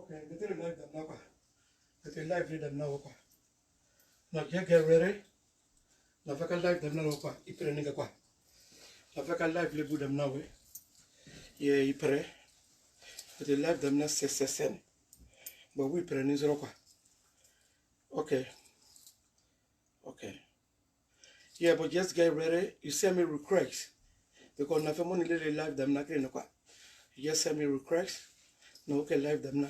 Okay, get the live them now. Get the live them now. Now get ready. Now if I can live them now, if you're nigga qua. Now if I can live live them now, yeah, you pray. Get the live them now, sen. But we pray in Zroka. Okay. Okay. Yeah, but just get ready. You send me requests. Because now if I'm only live them now, you just send me requests. No, okay, live them now.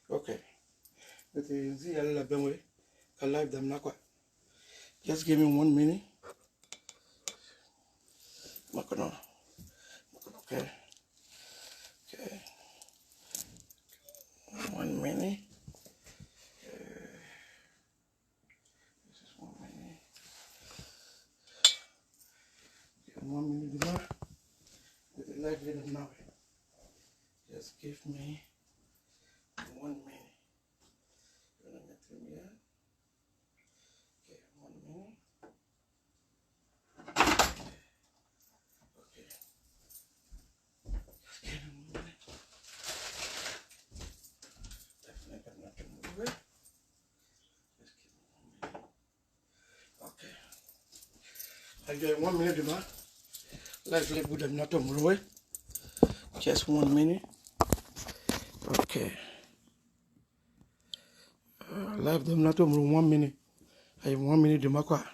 Okay. But you see, I love them way. Can live them now. Just give me 1 minute. Okay. Okay. 1 minute. This is 1 minute. 1 minute more. With the live them now. Just give me 1 minute. You're gonna get me here. Okay, 1 minute. Okay. Just give me 1 minute. Definitely got nothing to move it. Just give me 1 minute. Okay. I get 1 minute, man. Let's let them not to move it. Just 1 minute. Okay. Live them not to move 1 minute. I have 1 minute to make what?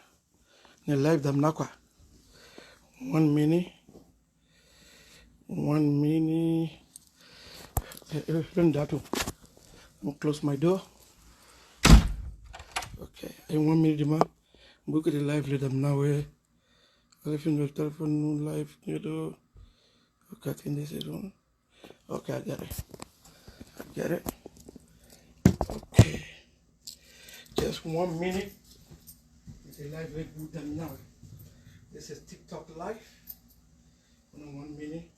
Live them not what? 1 minute. 1 minute. Learn that too. I'll close my door. Okay. I have 1 minute to make. Book the live. Let them now. Telephone live. You do. Okay. I think this is one. Okay. I get it. Okay. Just 1 minute. It's a live with them now. This is TikTok live. 1 minute.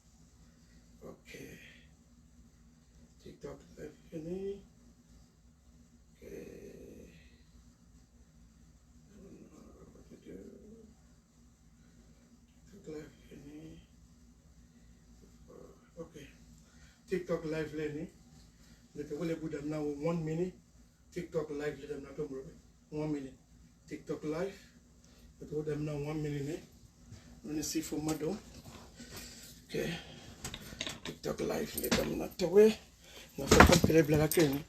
Okay. TikTok live. Okay. I don't know what to do. TikTok live. Okay. TikTok live learning. Let the put them now 1 minute. TikTok live let them not 1 minute. TikTok live. Let them now 1 minute. Let me see for madam. Okay. TikTok live let them not away. Now for company black again.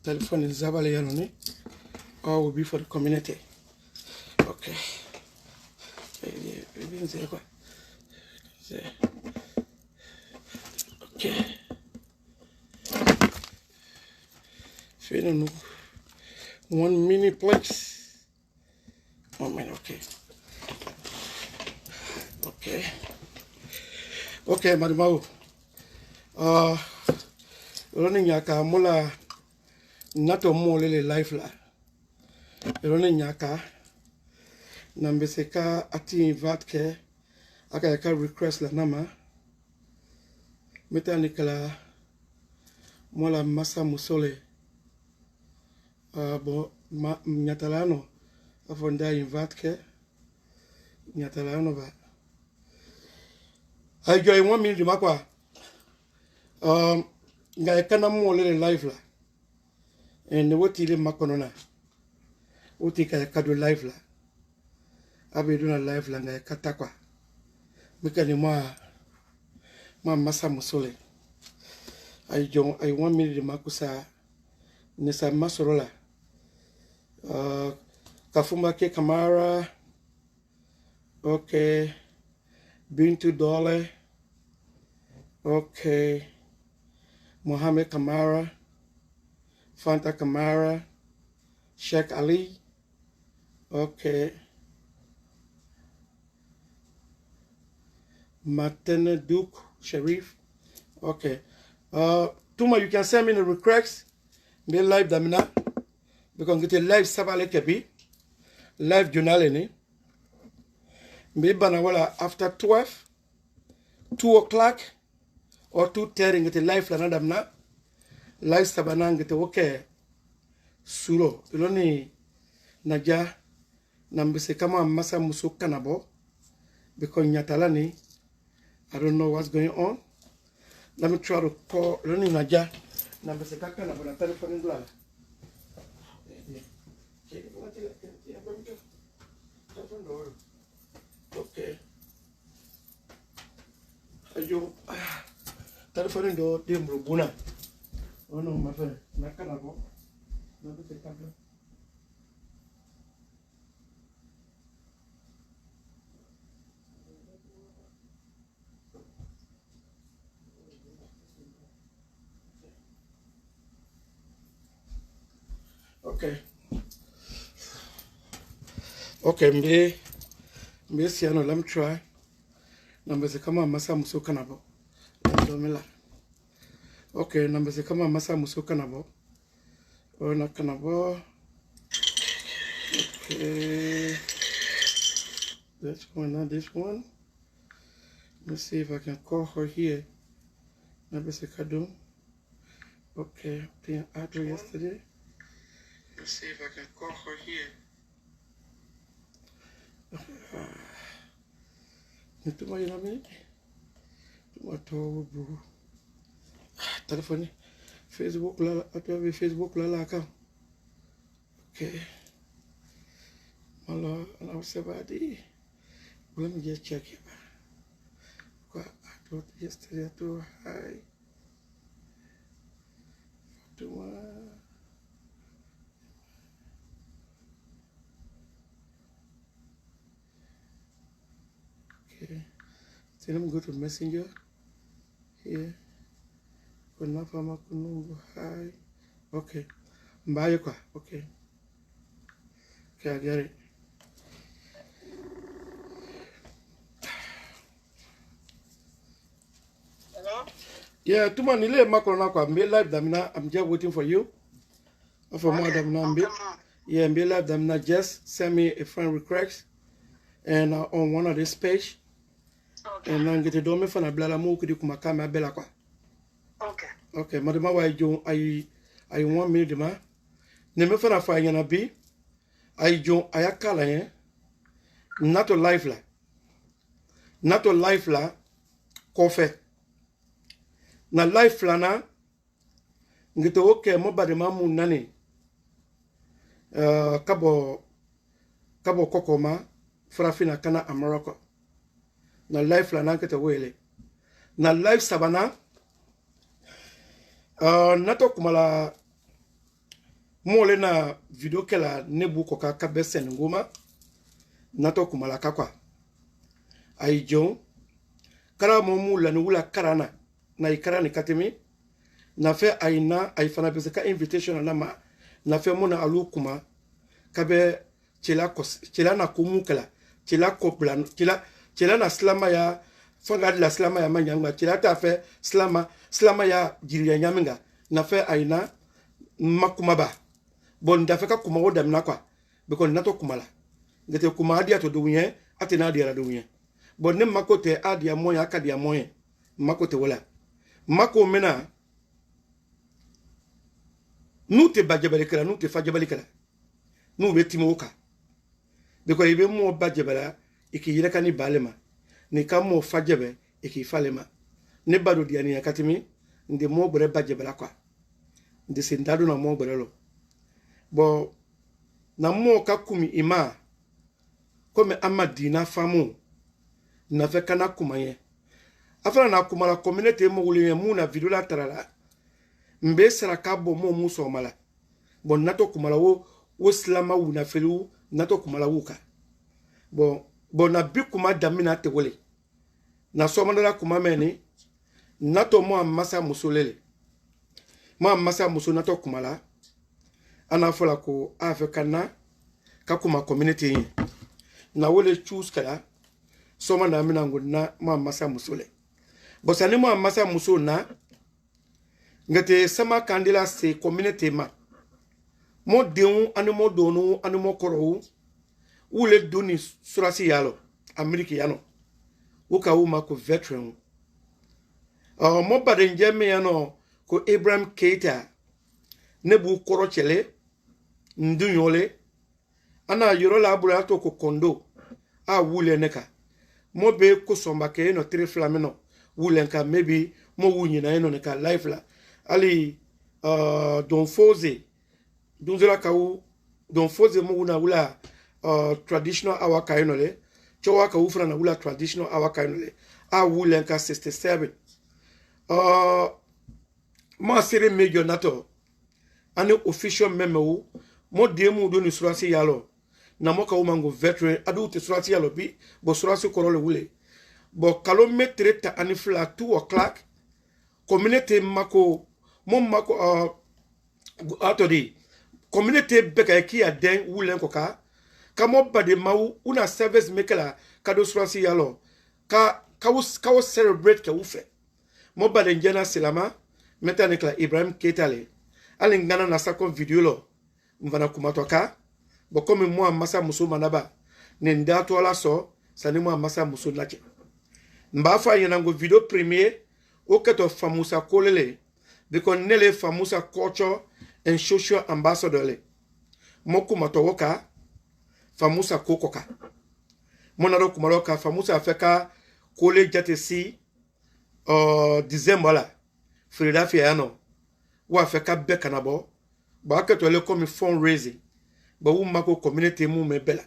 Telephone is Zabale Yanoni. Or will be for the community. Okay. Okay. Feeling 1 minute, please. 1 minute, okay. Okay. Okay, madam. Running yaka mula nato mo lele life la. Running yaka nambeseka ati vatke aka yaka request la nama. Meta nikala mola masa musole. Bon, Nyatalano, Afonda Invatke, Nyatalano va. I join 1 minute, Makwa. I can't more little life la. And what till Maconona? What take a cadu life la? I be doing a life la, I katakwa. Mekanima, my massa musole. I 1 minute, Makusa, Nessa Masorola. Kafumake Kamara, okay, Bintu Dole, okay, Mohammed Kamara, Fanta Kamara, Sheikh Ali, okay, Martin Duke Sharif, okay. Tuma, you can send me the requests, me live damina. Because get a live sabale kebi, live journal maybe after 12, 2 o'clock, or 2:30 get a live lanadam na, live sabanang get a okay, suro, iloni naja, nambise kama masa musu kanabo, because nyatalani, I don't know what's going on. Let me try to call iloni naja, Number se kaka na bona telephone ngula. Okay. Ayo. Telephone do dia merubuna. Oh no, my friend. Nak kan aku? Number se kaka. Okay. Okay, mbe siano let me try. Number se kama masa muso kanabo. Domela. Okay, number se kama masa muso kanabo. Oh na kanabo. Okay. This one, not this one. Let's see if I can call her here. Number se kado. Okay, the address yesterday. Let's see if I can call her here. Tuma yina mi. Tuma to bro. Telephone. Facebook la atuwa Facebook la ka. Okay. Malo ana usabadi. Let me just check it. I thought yesterday to hi. Tuma. Okay. So let me go to Messenger here. Kunafama kunungu hi. Okay. Mbaye kwa. Okay. Okay, I get it. Hello? Yeah, tuma nile makolona kwa mbe live damina. I'm just waiting for you. For more damina mbe. Yeah, mbe live damina. Just send me a friend request and on one of this page. Okay. And then get a dome for a blala mo kudi kumakama bela kwa. Okay. Okay, madama wa jo I want me dema. Neme for a fire na bi. I jo ayakala ye. Not a life la. Not a life la. Kofe. Na life la na. Ngito woke mo badema mu nani. Kabo kokoma. Frafina kana America. Na life la na kete wele. Na life sabana. Nato kumala mole na video kela nebu koka kabese ngoma. Nato kumala kakwa. Aijo. Kara momu la nula karana. Na ikarani katemi. Na fe aina aifana bese ka invitation na ma. Na fe mona alu kuma. Kabe chela na kumu kela. Chela kopla. Chela na slama ya. Fanga la slama ya manyanga. Chela ta fe slama ya jiriya nyaminga. Na fe aina makuma ba. Bon da fe ka kuma o damna kwa. Because nato kumala. Ngete kuma adia to duwye. Ate na adia la duwye. Bon ne makote adia moya akadia moye. Makote wala. Mako mena. Nou te bajabali kala. Nou te fajabali kala. Nou beti moka. Because ibe mo bajabala. Iki yireka ni balema. Ni kamo fajabe. Iki falema. Ne bado diani ya katimi. Ndi mo bere bajabala kwa. Ndi sindadu na mo bere lo. Bo. Na mo kakumi ima. Kome ama dina famu. Na fe kana kumaye. Afana na kumala community mo wuli mu na video la tarala. Mbe saraka bo mo muso mala. Bon nato kumala wo slama wu na felu nato kumala wuka. Bon na bi kuma damina te wole. Na somandala kuma meni nato mo amasa musolele. Mo amasa muso nato kumala. Ana fola ko afekana ka kuma community yin. Na wole choose kala somanda mina ngudna mo amasa musole. Bosani mo amasa muso na ngate sama kandila se community ma. Mo deun animo donu animo koro ule duni surasi yalo Ameriki yano. Uka uma ko veteran. Mo badenje me yano ko Abraham Keita nebu koro chele ndunyole ana yorola abula to ko kondo a wule neka. Mo be ko somba ke no tri flameno wulenka maybe mo wunyi na eno neka life la ali don foze don zela kawu don foze mo una wula traditional awa kayinole chowa ka ufra na wula traditional awa kayinole a wulen ka 67 ma sere major nato ani official memo mo demu do ni surasi yalo na mo ka umango veteran adu te surasi yalo bi bo surasi korole wule bo kalo metre ta ani fla 2 o'clock community mako mo mako atodi community beka ki a den wulen ko ka kamo bade mau una service mekela kado surasi yalo ka celebrate ka ufe mo bade njana selama meta nekla Ibrahim Ketale ali ngana na sako video lo mvana kumatoka bo komi mo masa muso manaba ne ndato ala so sani mo masa muso nache mba fa yana ngo video premier o keto famusa kolele because nele famusa culture and social ambassador le mo kumatoka famusa kokoka monaro kumaroka famusa afeka kole jate si December la Philadelphia yano wa afeka beka na bo ba keto le comme fundraising ba wu mako community mu me bela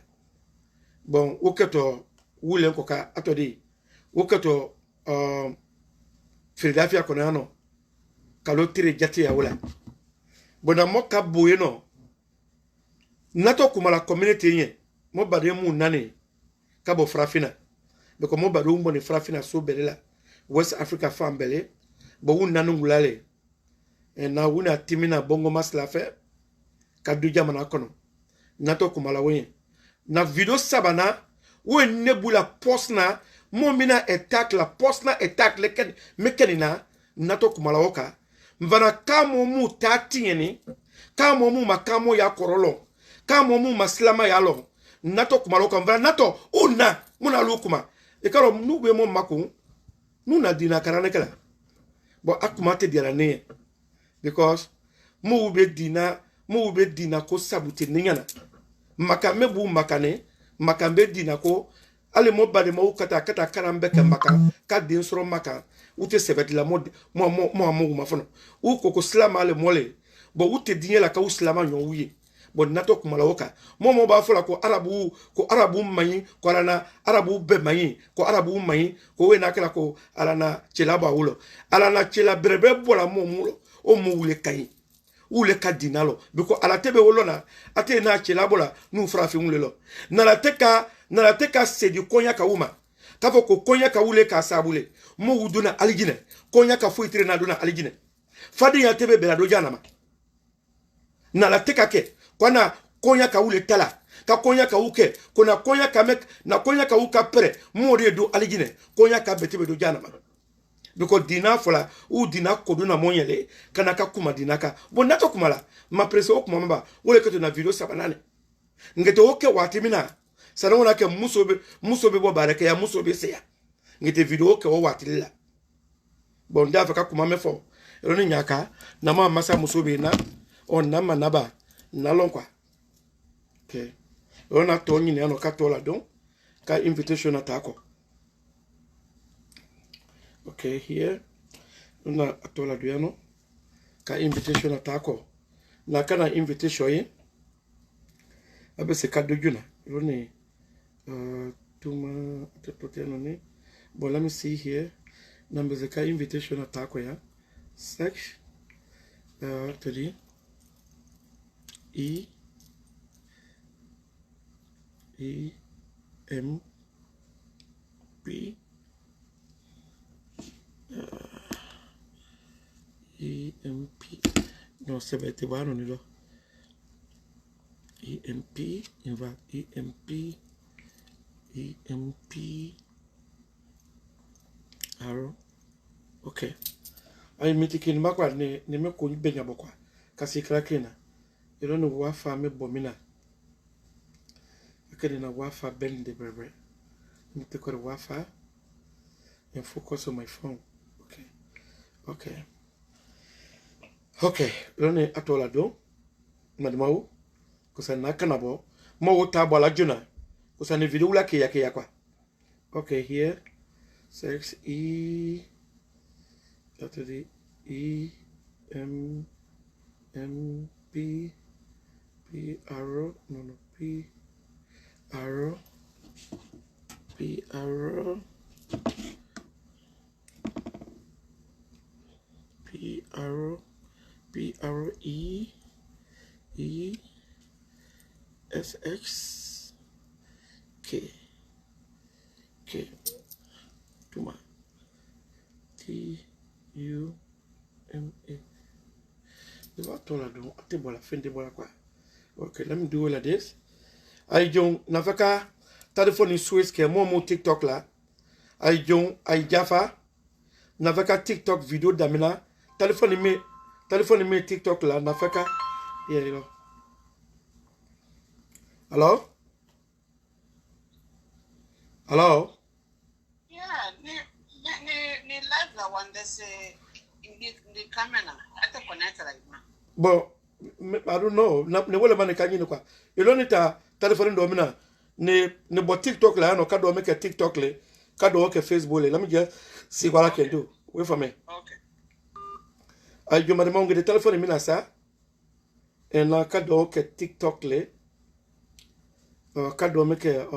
bon o keto wule koka atodi o keto Philadelphia kono yano kalo tire jate ya wala bona mo ka boye no nato kumala community nye mo bade mu nani kabo frafina beko mo bade umbo ni frafina so belela West Africa fan bele bo wu nanu ngulale na wuna timina bongo maslafe kadu jamana kono nato kumala wenye na video sabana we nebula postna mo mina attack la postna attack leken mekenina nato kumala woka mvana kamo mu tatieni kamo mu makamo ya korolo kamo mu maslama ya lo nato kumala woka mvana nato una muna lukuma ekaro nube mo maku nuna dina karane kala bo akuma te diara ne because mo ube dina ko sabute ninyana maka mebu makane makambe dina ko ale mo bade mo kata karambe ka maka ka din soro maka ute sebet la mo mafono u koko slama ale mole bo ute dinye la ka uslama nyon wuye bo nato kumala woka mo ba fola ko arabu mayi ko alana arabu be mayi ko arabu mayi ko we nakala ko alana chelaba wulo alana chela brebe bola mo mulo o mo wule kai ule ka dinalo biko ala tebe wolona ate na chelabola nu frafi unlelo na la teka se di konya ka uma kafo ko konya ka ule ka sabule mo wuduna aligine konya ka fu itire na duna aligine fadi ya tebe bela do janama na la teka ke kwana konya ka ule tala ka konya ka uke kona konya ka mek na konya ka uka pre mo re do aligine konya ka betebe do janama biko dina fola u dina koduna monyele kana ka kuma dinaka bon nato kumala ma preso o kuma mba wole keto na video sabanane ngete oke watimina sana wona ke musobe bo bareke ya musobe seya ngete video oke o watilla bon dafa ka kuma mefo roni nyaka na ma masa musobe na on na manaba na lonkwa okay ona to nyine ano ka tola don ka invitation atako. Okay, here una atola duano ka invitation atako na kana invitation ye abe se kado juna rone tuma tepoteno ni bon let me see here number the ka invitation atako ya sex tadi EMP EMP no se vete bueno ni lo EMP inva EMP arrow okay ai mitikin makwa ne me ko benya bokwa kasi krakena ero no wafa me bomina akede na wafa bende brebe mtikore wafa and focus on my phone. Okay, lone atola do madmau kusa na kanabo mo wota bala juna kusa ni video la ke yakwa. Okay, here 6 E after the EMP M P P arrow no P arrow P arrow P arrow P arrow E S X K Tuma T U M A. Okay, let me do it like this. I don't nafaka telephone is Swiss ke mo TikTok la. I don't I Jaffa nafaka TikTok video damina telephone me TikTok la nafaka yeah you know. Hello? Yeah, ni live la one that's in the camera. I don't connect right now. But I don't know. Ne wole mane kanyi ni kwa. Iloni ta telephone domina ne bo TikTok la no kado make a TikTok le kado okay Facebook le. Let me just see what I can do. Wait for me. Okay. I do madame the telephone mina sa. And na kado okay TikTok le. Kado make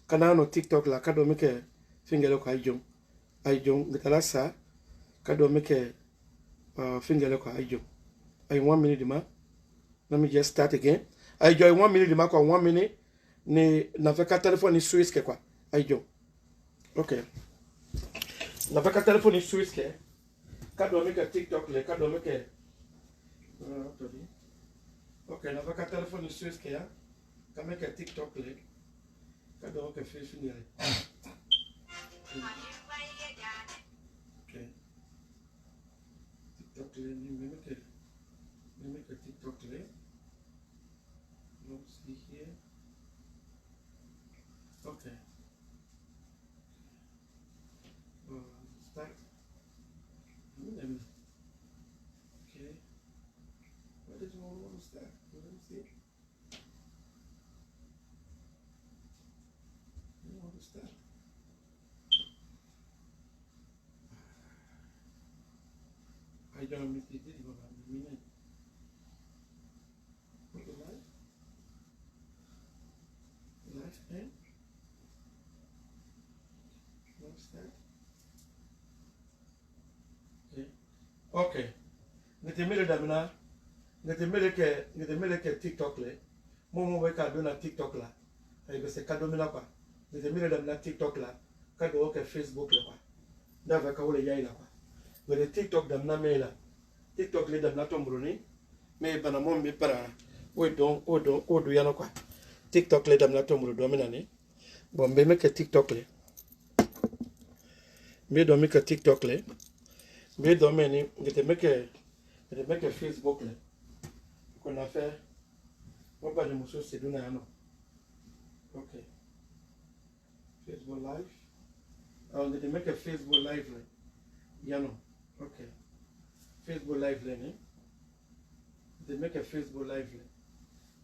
kana no TikTok la kado make finger ko ayjum gitala sa kado make finger ko ayjum. In 1 minute, ma. Let me just start again. I join 1 minute, ma. 1 minute. Ne naveka telephone ni Swiss ke kwa. I join. Okay. Naveka telephone ni Swiss ke. Kado make a TikTok le. Kado make a. Okay. Naveka telephone ni Swiss ke ya. Ka make a TikTok le. Kado make a Facebook le. Okay. TikTok le ni make a. Let me make a TikTok today. Let's see here. Okay. Start. Okay. Where does one want to start? Let me see. You want to start? I don't miss the video about a minute. Life start. Okay. Ngetemele damina. Ngetemele ke TikTok le. Momo we kado na TikTok la. Ay bese kado mina kwa. Ngetemele damina TikTok la. Kado okay Facebook la kwa. Dava ka wole yai la kwa. Wele TikTok damina mela. TikTok le damina tombroni. Me bana mom me para. Odo yana kwa. TikTok le damina tombro domina ni. Bon be make TikTok le. Me do make TikTok le. Me do me ni ngete make Facebook le. Qu'on a fait. On va de monsieur c'est donné à nous. Okay. Facebook live. I'm going to make a Facebook live. Yeah, no. Okay. Facebook live learning. They make a Facebook live.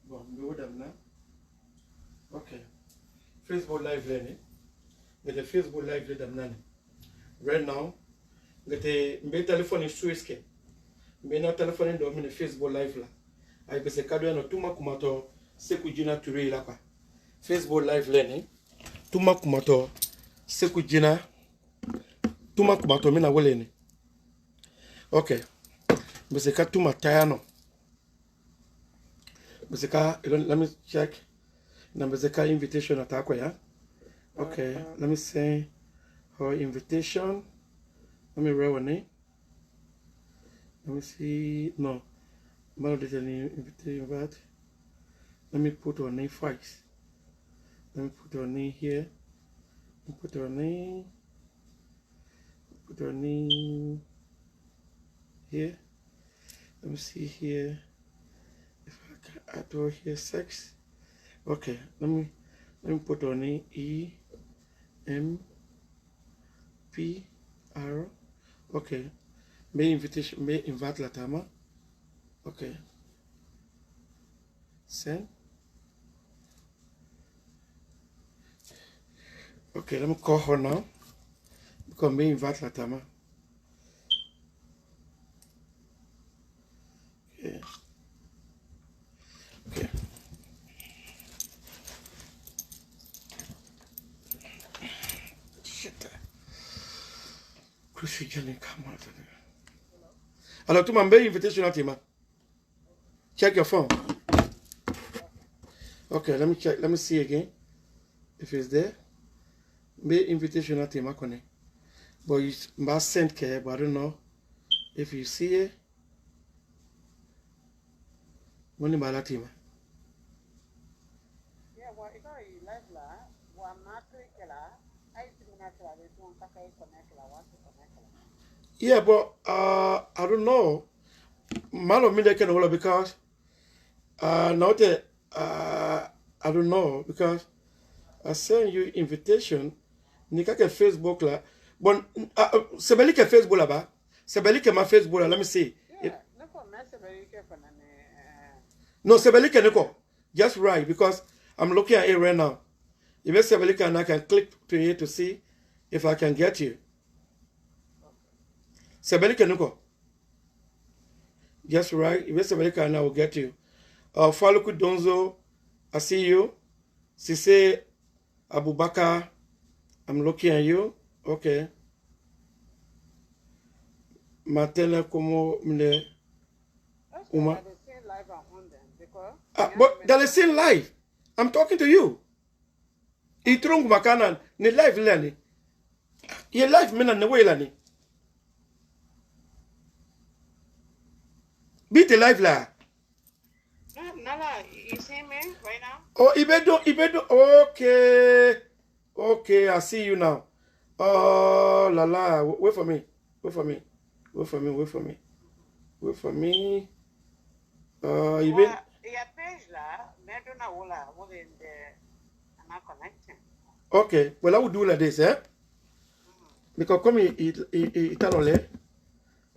Bon, we would have now. Okay. Facebook live learning. Get the Facebook live learning. Right now, get the telephone in Swiss. Me na telephone do me Facebook live la. Ai be se kado no tuma kumato sekujina ture la kwa. Facebook live learning. Tuma kumato sekujina tuma kumato mina woleni. Okay. Be se ka tuma tayano. Be se ka let me check. Na be se ka invitation atakwa ya. Okay, let me say her invitation. Let me write her name. Let me see. No, I'm did any invitation, but let me put her name first. Let me put her name here. Put her name. Put her name here. Let me see here. If I can add her here, sex. Okay, let me put her name EMPR. Okay. May invitation, may invite la tama. Okay. Send. Okay, let me call her now. Because may invite la tama. Okay. Alors, tu m'as invitation à Tima. Check your phone. Okay, let me check. Let me see again if it's there. Be invitation at Tima Kone. But you must send care, but I don't know if you see it. Money by Latima. Yeah, well, if I live la, one matrix la, I think that's why they don't connect la, want to connect la. Yeah, but I don't know. Malo me can hold because not I don't know because I send you invitation. Nika ke Facebook la. Bon, sebeli ke Facebook la ba. Sebeli ke ma Facebook la. Let me see. Yeah, no for message very careful and no, sebeli ke niko. Just right because I'm looking at it right now. If it's sebeli ke and I can click to it to see if I can get you. Sebeli ke niko. Just right. If it's sebeli ke and I will get you. Faluku Donzo, I see you. Sise Abubakar, I'm looking at you. Okay. Matele como mne Uma. But they're saying live. I'm talking to you. Itrung makana ni live lani. Ye live mena ne way lani. Beat the live la. Nala, you see me right now? Oh, Ibedo. Okay, I see you now. Oh, la. Wait for me. You page la, me don't know what in the I'm connecting. Okay, well I will do like this, eh? Because come it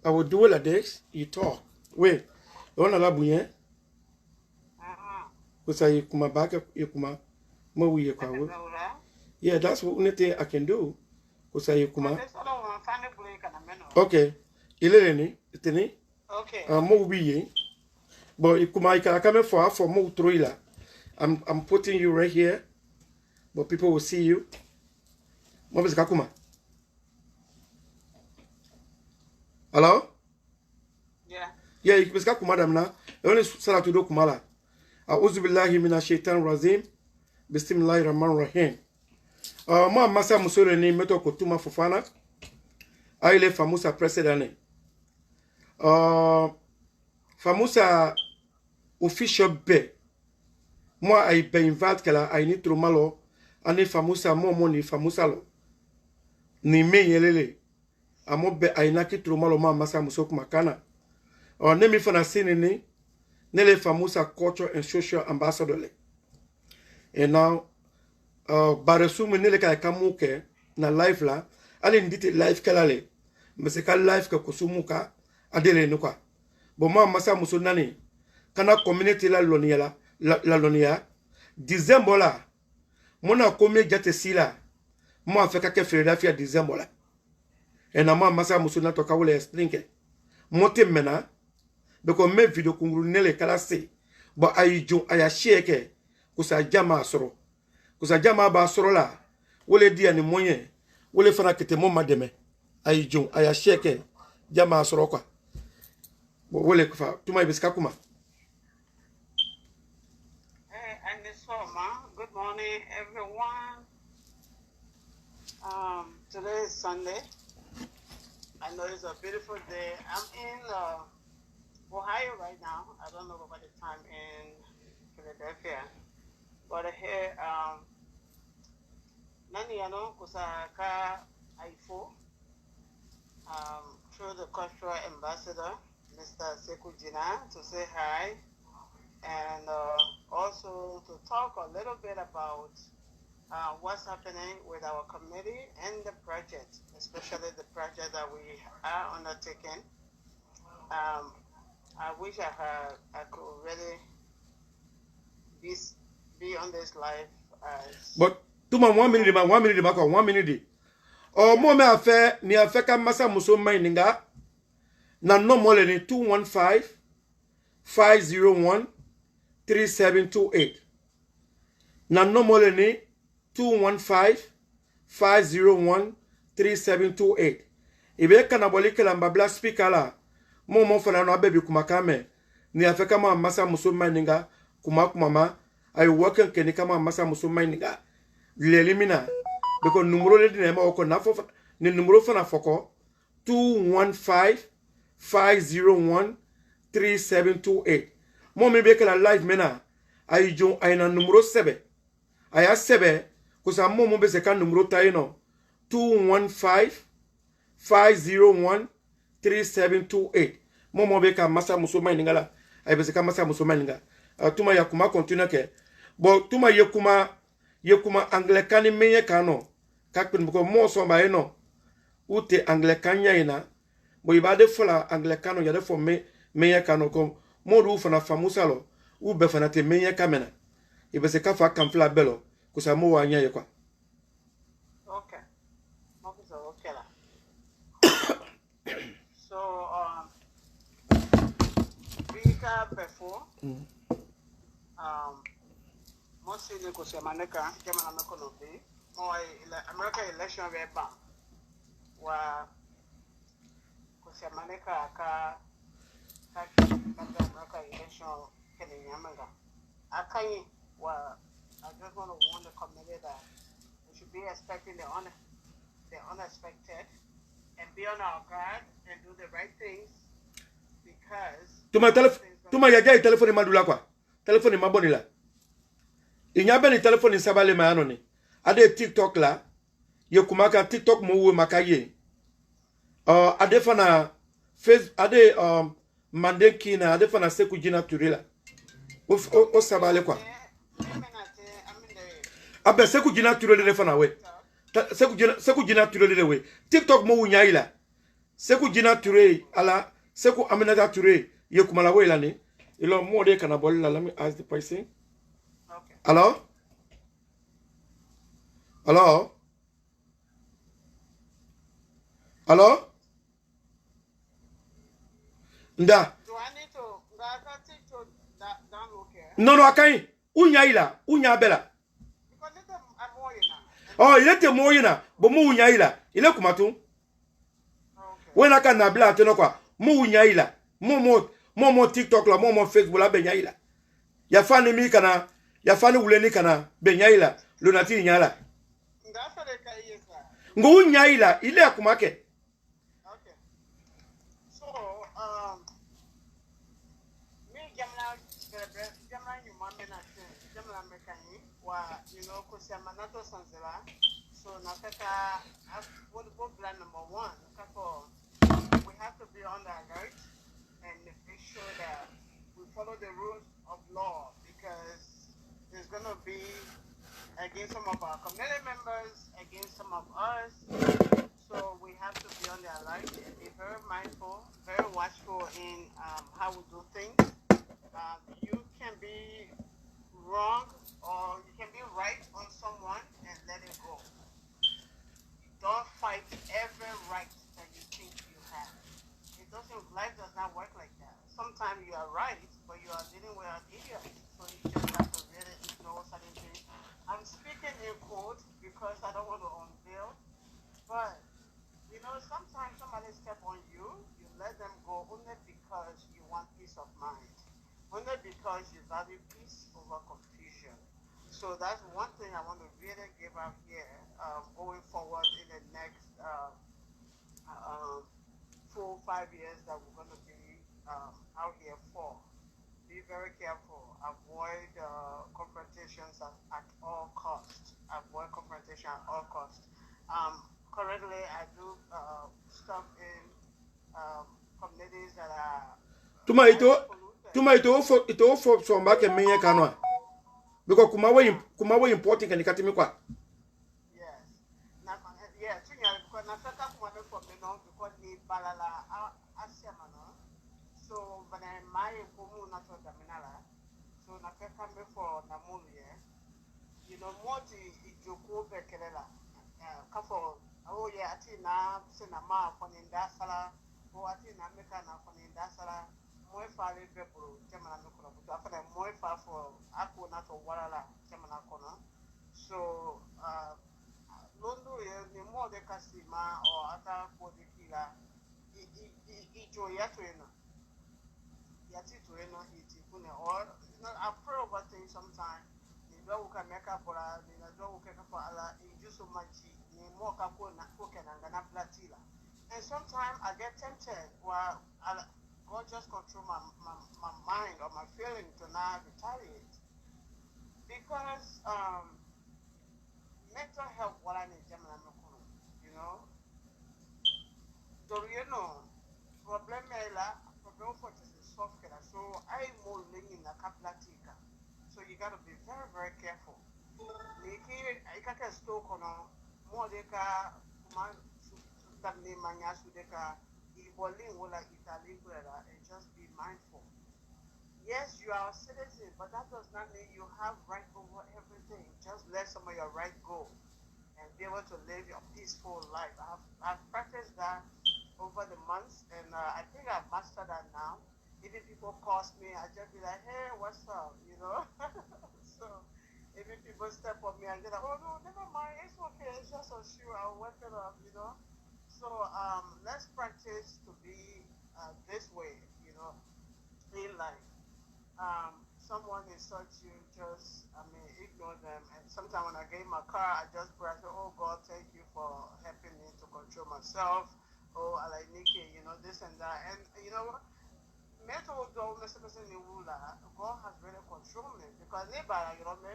I will do it like this. You talk. Wait, you want to la bouillon? Because you come back, you come. Yeah, that's the only thing I can do. Because you come. Okay, ileni, iteni. Okay. Mo biye. But you come for more trailer. I'm putting you right here, but people will see you. Mo bisa kuma. Hello? Yeah. Yeah, you bisa kuma madam na. Only salatu do kumala. A'udhu billahi minash shaitanir rajim. Bismillahir rahmanir rahim. Ma masa musore ni meto kutuma fufana. Aile famusa president. Famusa official be. Moi I be invite kala I need to malo. Ane famusa mo ni famusa lo. Ni me yelele. Amo be ainaki trumalo ma masa musok makana. Nemi fana sini ni. Nele famusa culture and social ambassador le. And now, baresumu nele ka kamuke na live la, ale ndite live kalale, mbese ka live ka kusumuka, adele nuka. Boma masa muso nani, kana community la lonia la lonia, December la, mona kome jate sila, mo afeka ke Philadelphia December la. And na masa muso na toka wole explain ke. Mote mena, beko me video kunguru nele kala se, ba ayijon ayashie ke, kusa jama asoro. Kusa jama ba asoro la, wole dia ni mwenye, wole fana kete mo mademe, ayijon ayashie ke, jama asoro kwa. Wole kufa, tuma ibiska kuma. And this good morning everyone. Today is Sunday. I know it's a beautiful day. I'm in Ohio right now. I don't know about the time in Philadelphia. But here, nani ano kusaka aifo through the cultural ambassador, Mr. Sekou Jina, to say hi and also to talk a little bit about what's happening with our community and the project, especially the project that we are undertaking. I wish I could really be on this live as. But tuma 1 minute. Oh, mo me afe ni afe ka masa muso mininga na no more than 215 501 3728. Na no more than 215 501 3728. Ibe kana boli kala mbabla speaker la. Mo fana no abebi kumakame. Ni afeka ma masa musulman ninga kuma ay working keni kama masa musulman ninga. L'elimina. Because numero le dinema oko na fo ni numero fana foko 215-501-3728. Mo me be kala live mena. Ay jon ay na numero 7. Aya 7 kusa mo be se kan numero tayino 215-501-3728. Mo be ka masa musulman ninga la. Ay be se ka masa musulman ninga. Tuma ya kuma continue ke. Bo tuma ye kuma Anglican menye kano. Kakpin buko mo so ba eno. Ute Anglican ya ina. Bo ibade fola Anglicano ya de fo menye kano ko mo du fana famusa lo. U be fana te menye kamena. Ibe se ka fa kamfla belo kusa mo wa nya ye kwa. Okay. Okay. So Vika before most in ko se maneka kama na ko no be mo America election we ba wa ko se maneka ka America election kene nyamanga akai wa I just want to warn the community that we should be expecting the unexpected and be on our guard and do the right things because tuma ya jai telefoni madula kwa telefoni maboni la inyabe ni telefoni sabale maano ni ade TikTok la ye kumaka TikTok mo wo makaye ade fana face ade mandeki na ade fana Seku Jina Turela o sabale kwa abe Seku Jina Turela fana we Seku Jina Turela we TikTok mo wunya ila Seku Jina Ture ala Seku Aminata Ture ye kumala we la ni ilo mo de kana bol la. Let me ask the person. Okay. Hello? Hello? Hello? Nda. Do I need to TikTok download here? No, akai. Unya ila, unya bela. Because I'm more now. Oh, ilete moyina, bo mu unya ila. Ile kumatu. Okay. Wena ka na bla teno kwa. Mu unya ila. Mo TikTok la, mo Facebook la benya ila. Ya fani mi kana, ya fani uleni kana benya ila. Lunati nyala. Ndasa de kai yesa. Ngo unya ila, ile akumake. Okay. So, me jamna you mame na jamna mekani wa kusiamanato sanzela. So nataka what plan number 1 we have to be on the alert and make sure that we follow the rules of law because there's gonna be against some of our community members, against some of us. So we have to be on the alert and be very mindful, very watchful in how we do things. You can be wrong or you can be right on someone and let it go. Don't fight every right that you think you have. Life does not work like that. Sometimes you are right, but you are dealing with an idiot. So you just have to really ignore certain things. I'm speaking in code because I don't want to unveil, but sometimes somebody step on you, you let them go only because you want peace of mind, only because you value peace over confusion. So that's one thing I want to really give out here going forward in the next 4 or 5 years that we're going to be out here for. Be very careful. Avoid confrontations at all costs. Avoid confrontation at all costs. Currently, I do stuff in communities that are Tuma ito so mbake menye kanwa. Because kuma we important kan katimi kwa. Yes. Yeah, because nataka kumwambia kwa meno because ni balala asema no. So when I my komu na to daminala. So nataka me for na mulu ye. Moti ijoko bekelela. Kafo yeah ati na sinama for ndasala o ati na meka na for ndasala moi fa le bebro temana no kono but after moi fa for ako na to warala temana kono. So Londo ni more de kasima or ata for the killer. Ijo yatueno. Yati to eno iti kune or I pray over things sometimes. Ni do uka meka pora, ni do uka for ala injuso maji, ni more kako na koke na ngana platila. And sometimes I get tempted while God just control my mind or my feeling to not retaliate. Because mental health what I need you know. So you know, problem problem for this soft so I more in a caplatica. So you gotta be very, very careful. I can't stoke on more deka man suddenly mania sudeka Ibolin will like Italy and just be mindful. Yes, you are a citizen, but that does not mean you have right over everything. Just let some of your right go and be able to live your peaceful life. I've practiced that over the months, and I think I've mastered that now. Even people call me, I just be like, hey, what's up, you know? So even people step on me, I get like, oh no, never mind, it's okay, it's just a shoe, I'll work it up, you know? So let's practice to be this way, you know, in life. Someone insults you, just, I mean, ignore them. And sometimes when I get in my car, I just pray, I say, oh God, thank you for helping me to control myself. Oh, I like Nikki, you know, this and that. And you know what? Mental though, Mr. God has really controlled me because nobody, you know, me,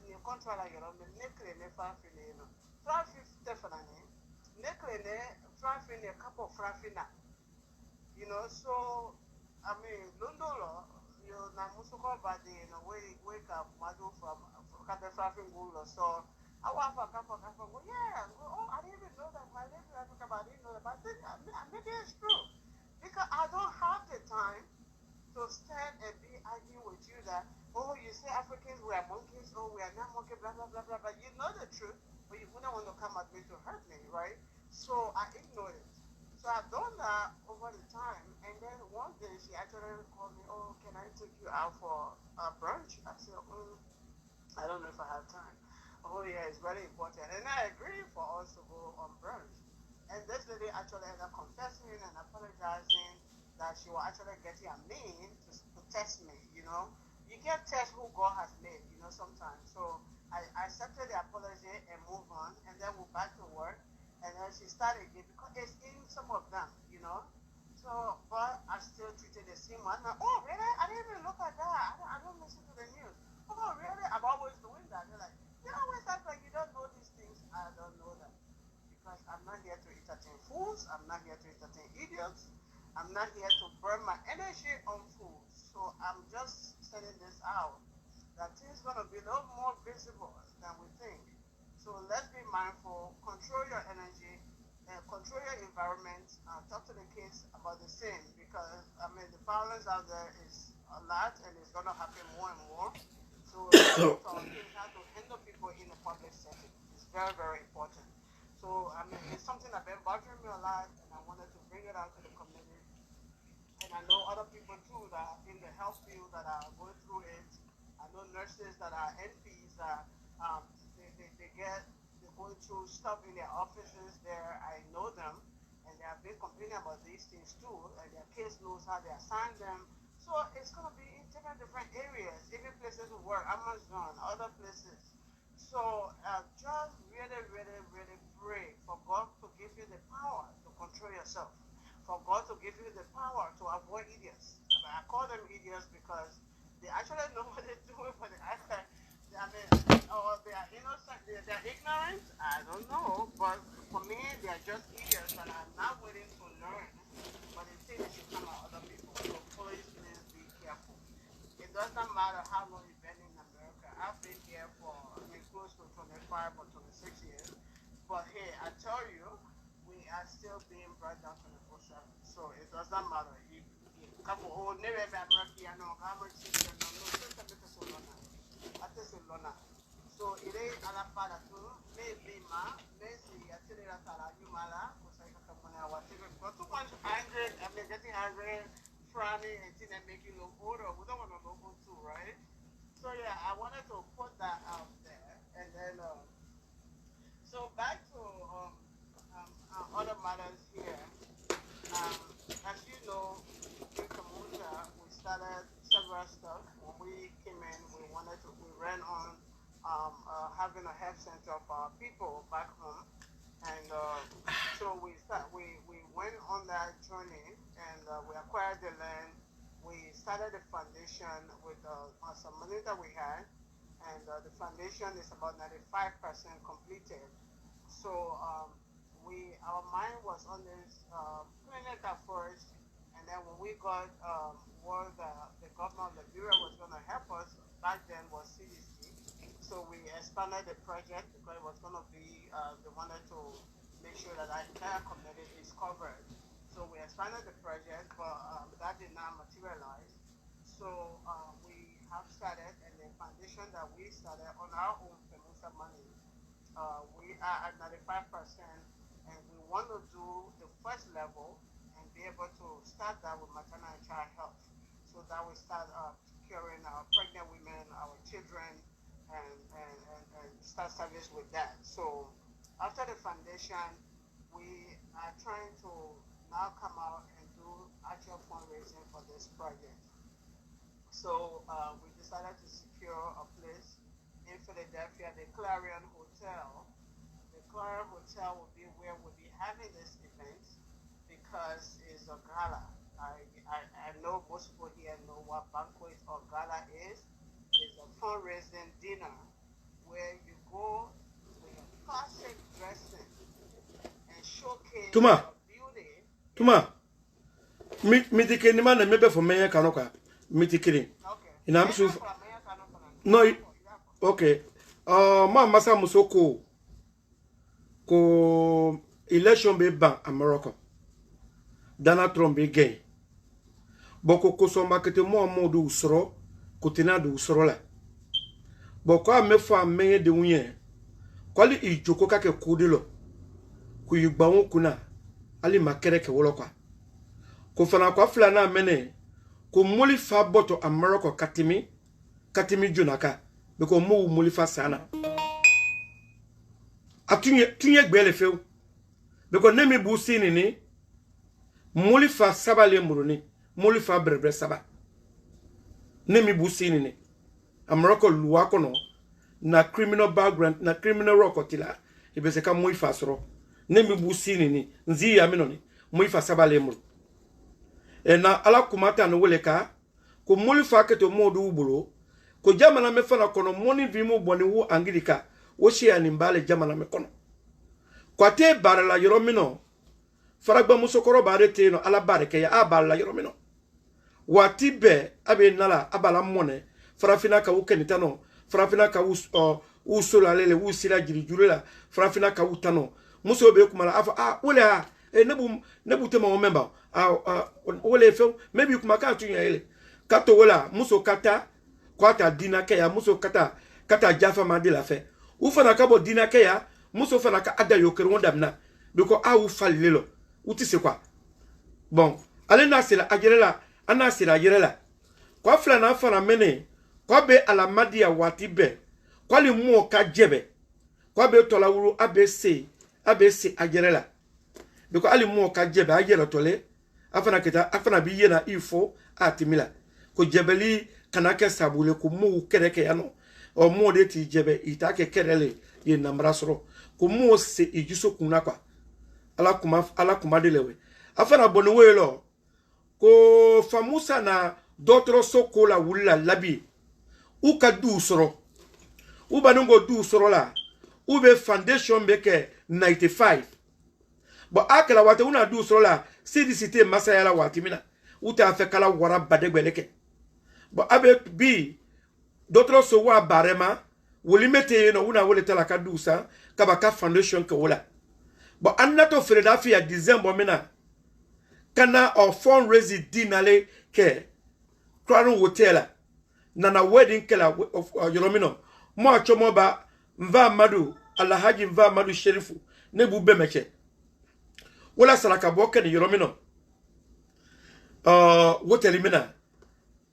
you control, you know, me, Nikki, ne farfine, you know. Farfine, Stephanie, Nikki, ne farfine, a couple of farfina. You know, so I mean, Londolo, you know, Namusuko Badi, you know, wake up, Madu from Cape Frafin Gulo. So I want for Capo Capo, well, yeah, oh, I didn't even know that. I live in Africa, but I didn't know that. But I think maybe it's true because I don't have the time to stand and be arguing with you that, oh, you say Africans, we are monkeys, oh, we are not monkeys, blah, blah, blah, blah, blah. You know the truth, but you wouldn't want to come at me to hurt me, right? So I ignored it. So I've done that over the time. And then one day she actually called me, oh, can I take you out for a brunch? I said, I don't know if I have time. Oh, yeah, it's very important. And I agree for us to go on brunch. And this lady actually ended up confessing and apologizing that she was actually getting a mean to test me, you know. You can't test who God has made, you know, sometimes. So I accepted the apology and moved on. And then we're back to work. And then she started again because it's in some of them, you know. So, but I still treated the same one. Like, oh, really? I didn't even look at that. I don't listen to the news. Oh, really? I'm always doing that. They're like, you always act like you don't know these things. I don't know that. Because I'm not here to entertain fools. I'm not here to entertain idiots. I'm not here to burn my energy on fools. So I'm just sending this out that things going to be a little more visible than we think. So let's be mindful, control your energy, and control your environment. Talk to the kids about the same because, I mean, the violence out there is a lot and it's going to happen more and more. So let's talk to our kids how to handle people in a public setting. It's very, very important. So, I mean, it's something that's been bothering me a lot and I wanted to bring it out to the community. And I know other people too that are in the health field that are going through it. I know nurses that are NPs that they're going through stuff in their offices there. I know them and they have been complaining about these things too. And their case knows how they assign them. So it's going to be in different areas, even places of work, Amazon, other places. So just really, really, really pray for God to give you the power to control yourself, for God to give you the power to avoid idiots. I call them idiots because they actually know what they're doing, but they act like, I mean, or they are innocent, they're ignorant. I don't know, but for me, they are just idiots, and I'm not willing to learn. But the thing is, you come out other people. So please be careful. It does not matter how long you've been in America. I've been here for, I mean, close to 25 or 26 years. But hey, I tell you, we are still being brought down 24/7. So it does not matter. Couple, oh, never America, you know, how much is no, just a bit of Solona. I think Solona. So it is a la para tu, maybe ma, maybe I tell you that you mala, because I can come on our TV. But too much angry, I mean, getting angry, frowning, and things that make you look older. We don't want to look old too, right? So yeah, I wanted to put that out there, and then So back to other matters here. As you know, in Kamuta, we started several stuff. When we came in, we ran on having a health center for our people back home. And so we went on that journey, and we acquired the land. We started the foundation with some money that we had, and the foundation is about 95% completed. So our mind was on this clinic at first, and then when we got word that the government of Liberia was going to help us, back then was CDC. So we expanded the project because it was going to be, they wanted to make sure that our entire community is covered. So we expanded the project, but that did not materialize. So we have started, and the foundation that we started on our own PEMUSA money, we are at 95%, and we want to do the first level and be able to start that with maternal and child health. So that we start curing our pregnant women, our children, and start service with that. So after the foundation, we are trying to now come out and do actual fundraising for this project. So we decided to secure a place in Philadelphia, the Clarion Hotel. The Clarion Hotel will be where we'll be having this event because it's a gala. I know most people here know what banquet or gala is. It's a fundraising dinner where you go with a classic dressing and showcase Tuma. your beauty. Tuma. Mitike ni mana mebe for menya kanoka. Mitikiri. Okay. Ina msu. No. Okay. Ma masa musoko. Ko election be ban America. Donald Trump be gay. Boko kosomba kete mo du usoro. Kotina du usoro la. Boko a mefo a menye de unye. Kwali ijoko kake kudilo. Kuyugba kuna. Ali makere ke wolo kwa. Kufana kwa fulana mene. Kumuli fa boto America katimi junaka. Beko mo muli fa sana. Atunye gbele feu. Beko nemi busi ni. Muli fa saba le muruni. Muli fa brebre saba. Nemi busi ni. America luwa kono. Na criminal background. Na criminal rokotila. Ibeseka mui fa soro. Nemi busi ni. Nzi ya minoni. Mui fa saba le muru. Na ala kumata no weleka. Ko muli fa keto modu ubulo. Ko jamana me fana kono moni vimu boni wu angilika. Woshi ya nimbale jamana me kono. Kwa te bare la yoromino. Faragba musokoro bare te no ala bare ke ya abala la yoromino. Wati be abe nala abala mone. Farafina ka ukenitano. Farafina ka usula lele usila jirijurela. Farafina ka utano. Muso be kumala afa wole nebu tema o memba. Wole fe maybe kumaka tunya ele. Kato wala muso kata kwata dina ke ya muso kata jafa mandi la fe. Ufana kabo dina ke ya muso fana ka ada yoker wonda mna biko awu falilo uti se kwa bon ale na sila ajerela ana sila ajerela kwa flana fana mene kwa be alamadi ya wati be kwa li muo ka jebe kwa be tola wuru abc ajerela biko ali muo ka jebe ajera tole afana biye na ifo atimila ko jebeli kanake sabule ko mu kereke yano o mo de ti jebe itake kerele ye namrasro ko mo se ijuso kuna kwa ala kuma de lewe afana bonwe lo ko famusa na dotro sokola wula labi u ka du soro u banungo du soro la u be foundation beke 95 ba akala wate una du soro la CDCT masayala watimina uta afekala wara badegbeleke ba abe bi dotro so wa barema woli mete no una wole tala ka dusa kabaka foundation ke wola ba annato Philadelphia December mena kana o fundraising dinale ke Crown Hotel na wedding kela yoromino mo achomo ba mva madu Alhaji mva madu Sherifu nebu bemeche wala salaka boke ni yoromino hotel mena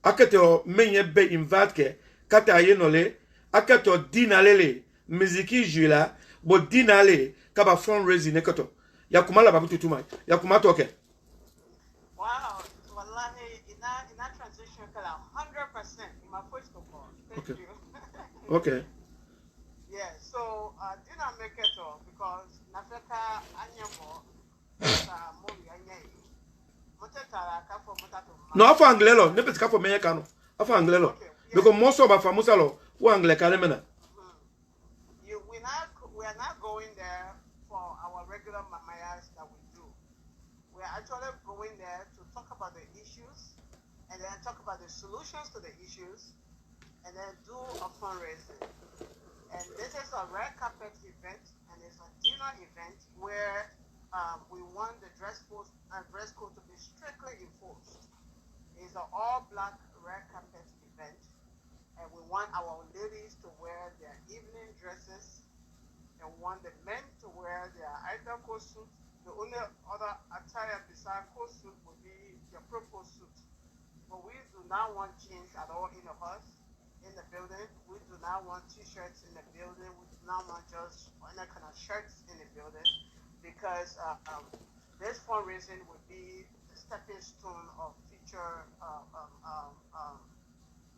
akato menye be invite ke kata yenole akato dinalele muziki jula But dinale kaba fundraising nekoto. Yakumala babu tutuma. Yakuma toke. Wow, wallahi, in that transition, 100% in my first of all. Thank Okay. you. Okay. Yeah, so dinner make it all because Nafeka Anyamo movie Anyay. Motetara Kafo Motato. No, afọ Anglelo. Nepe tika for meye kano. Afọ Anglelo. Okay, yeah. Because most of our famusalo wo Angle kalemena. We are not going there for our regular mamayas that we do. We are actually going there to talk about the issues and then talk about the solutions to the issues and then do a fundraising. And this is a red carpet event and it's a dinner event where we want the dress code to be strictly enforced. It's an all-black red carpet event, and we want our ladies to wear their evening dresses and want the men to wear their either coat suit. The only other attire beside coat suit would be their purple suit. But we do not want jeans at all in the house, in the building. We do not want t-shirts in the building. We do not want just any kind of shirts in the building because this fundraising would be the stepping stone of future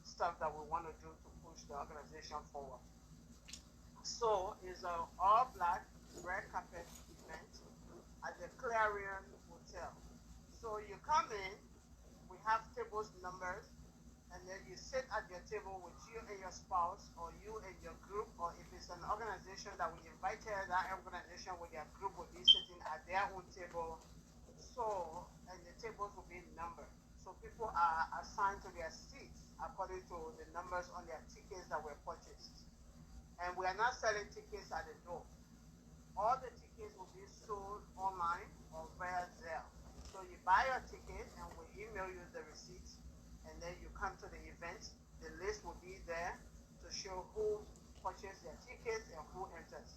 stuff that we want to do to push the organization forward. So it's an all-black red carpet event at the Clarion Hotel. So you come in, we have tables numbers, and then you sit at your table with you and your spouse, or you and your group, or if it's an organization that we invited, that organization with their group will be sitting at their own table. So, and the tables will be numbered. So people are assigned to their seats according to the numbers on their tickets that were purchased. And we are not selling tickets at the door. All the tickets will be sold online or via Zelle. So you buy your ticket and we email you the receipt, and then you come to the event. The list will be there to show who purchased their tickets and who enters.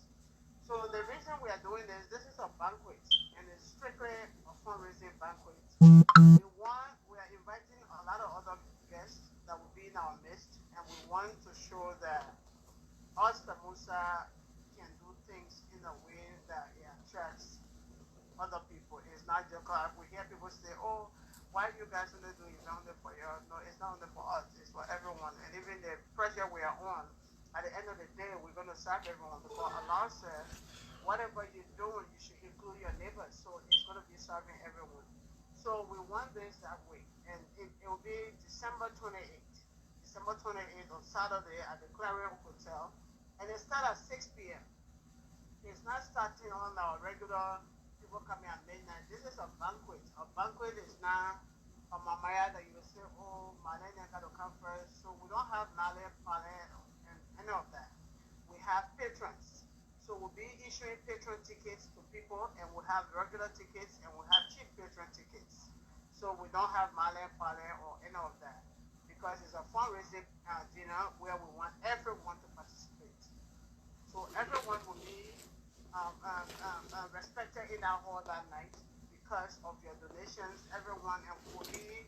So the reason we are doing this is a banquet, and it's strictly a fundraising banquet. We are inviting a lot of other guests that will be in our midst, and we want to show that us, the Musa, can do things in a way that it attracts other people. It's not just like we hear people say, "Oh, why you guys only do it only for you?" No, it's not only for us; it's for everyone. And even the pressure we are on, at the end of the day, we're going to serve everyone because Allah says, "Whatever you're doing, you should include your neighbors." So it's going to be serving everyone. So we want this that way, and it will be December 28th. December 28th on Saturday at the Clarion Hotel, and it starts at 6 p.m. It's not starting on our regular people coming at midnight. This is a banquet. A banquet is not a mamaya that you will say, "Oh, Malene got to come first." So we don't have Male, Pale, and any of that. We have patrons. So we'll be issuing patron tickets to people, and we'll have regular tickets, and we'll have cheap patron tickets. So we don't have Male, Pale, or any of that because it's a fundraising dinner where we want everyone to participate. So everyone will be respected in our hall that night because of your donations. Everyone will be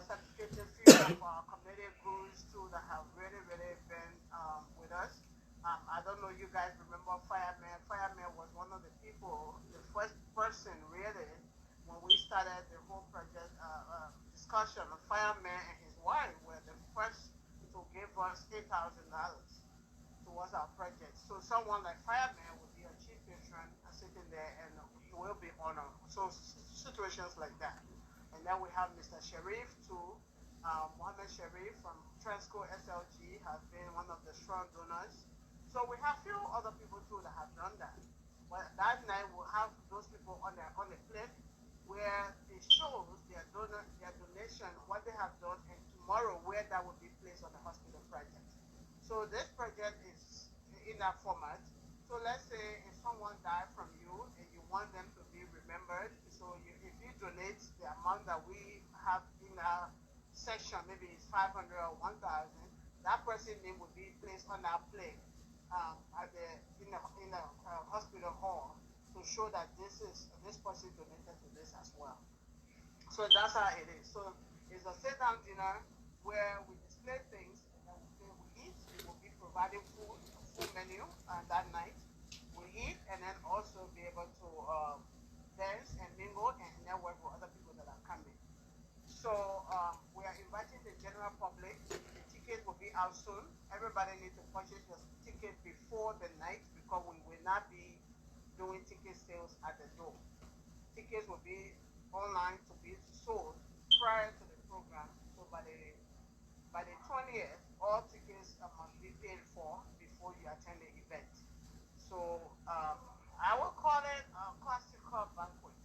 certificated few of our community gurus too that have really, really been with us. I don't know, you guys remember Fireman. Fireman was one of the people, the first person really, when we started the whole project discussion. Fireman and his wife were the first to give us $8,000 towards our project. So someone like Fireman would be a chief patron sitting there, and he will be honored. So situations like that. And then we have Mr. Sharif too. Mohammed Sharif from Transco SLG has been one of the strong donors. So we have few other people too that have done that. But that night we'll have those people on the plate where it shows their donation, what they have done, and tomorrow where that will be placed on the hospital project. So this project is in that format. So let's say if someone died from you and you want them to be remembered, so if you donate the amount that we have in our section, maybe it's 500 or 1,000, that person's name will be placed on our plate in the hospital hall to show that this person donated to this as well. So that's how it is. So it's a sit-down dinner where we display things, and then we eat. We will be providing food, a full menu that night. eat and then also be able to dance and mingle and network with other people that are coming. So we are inviting the general public. The tickets will be out soon. Everybody needs to purchase your ticket before the night because we will not be doing ticket sales at the door. Tickets will be online to be sold prior to the program. So by the 20th, all tickets must be paid for before you attend the event. So I will call it a classical banquet,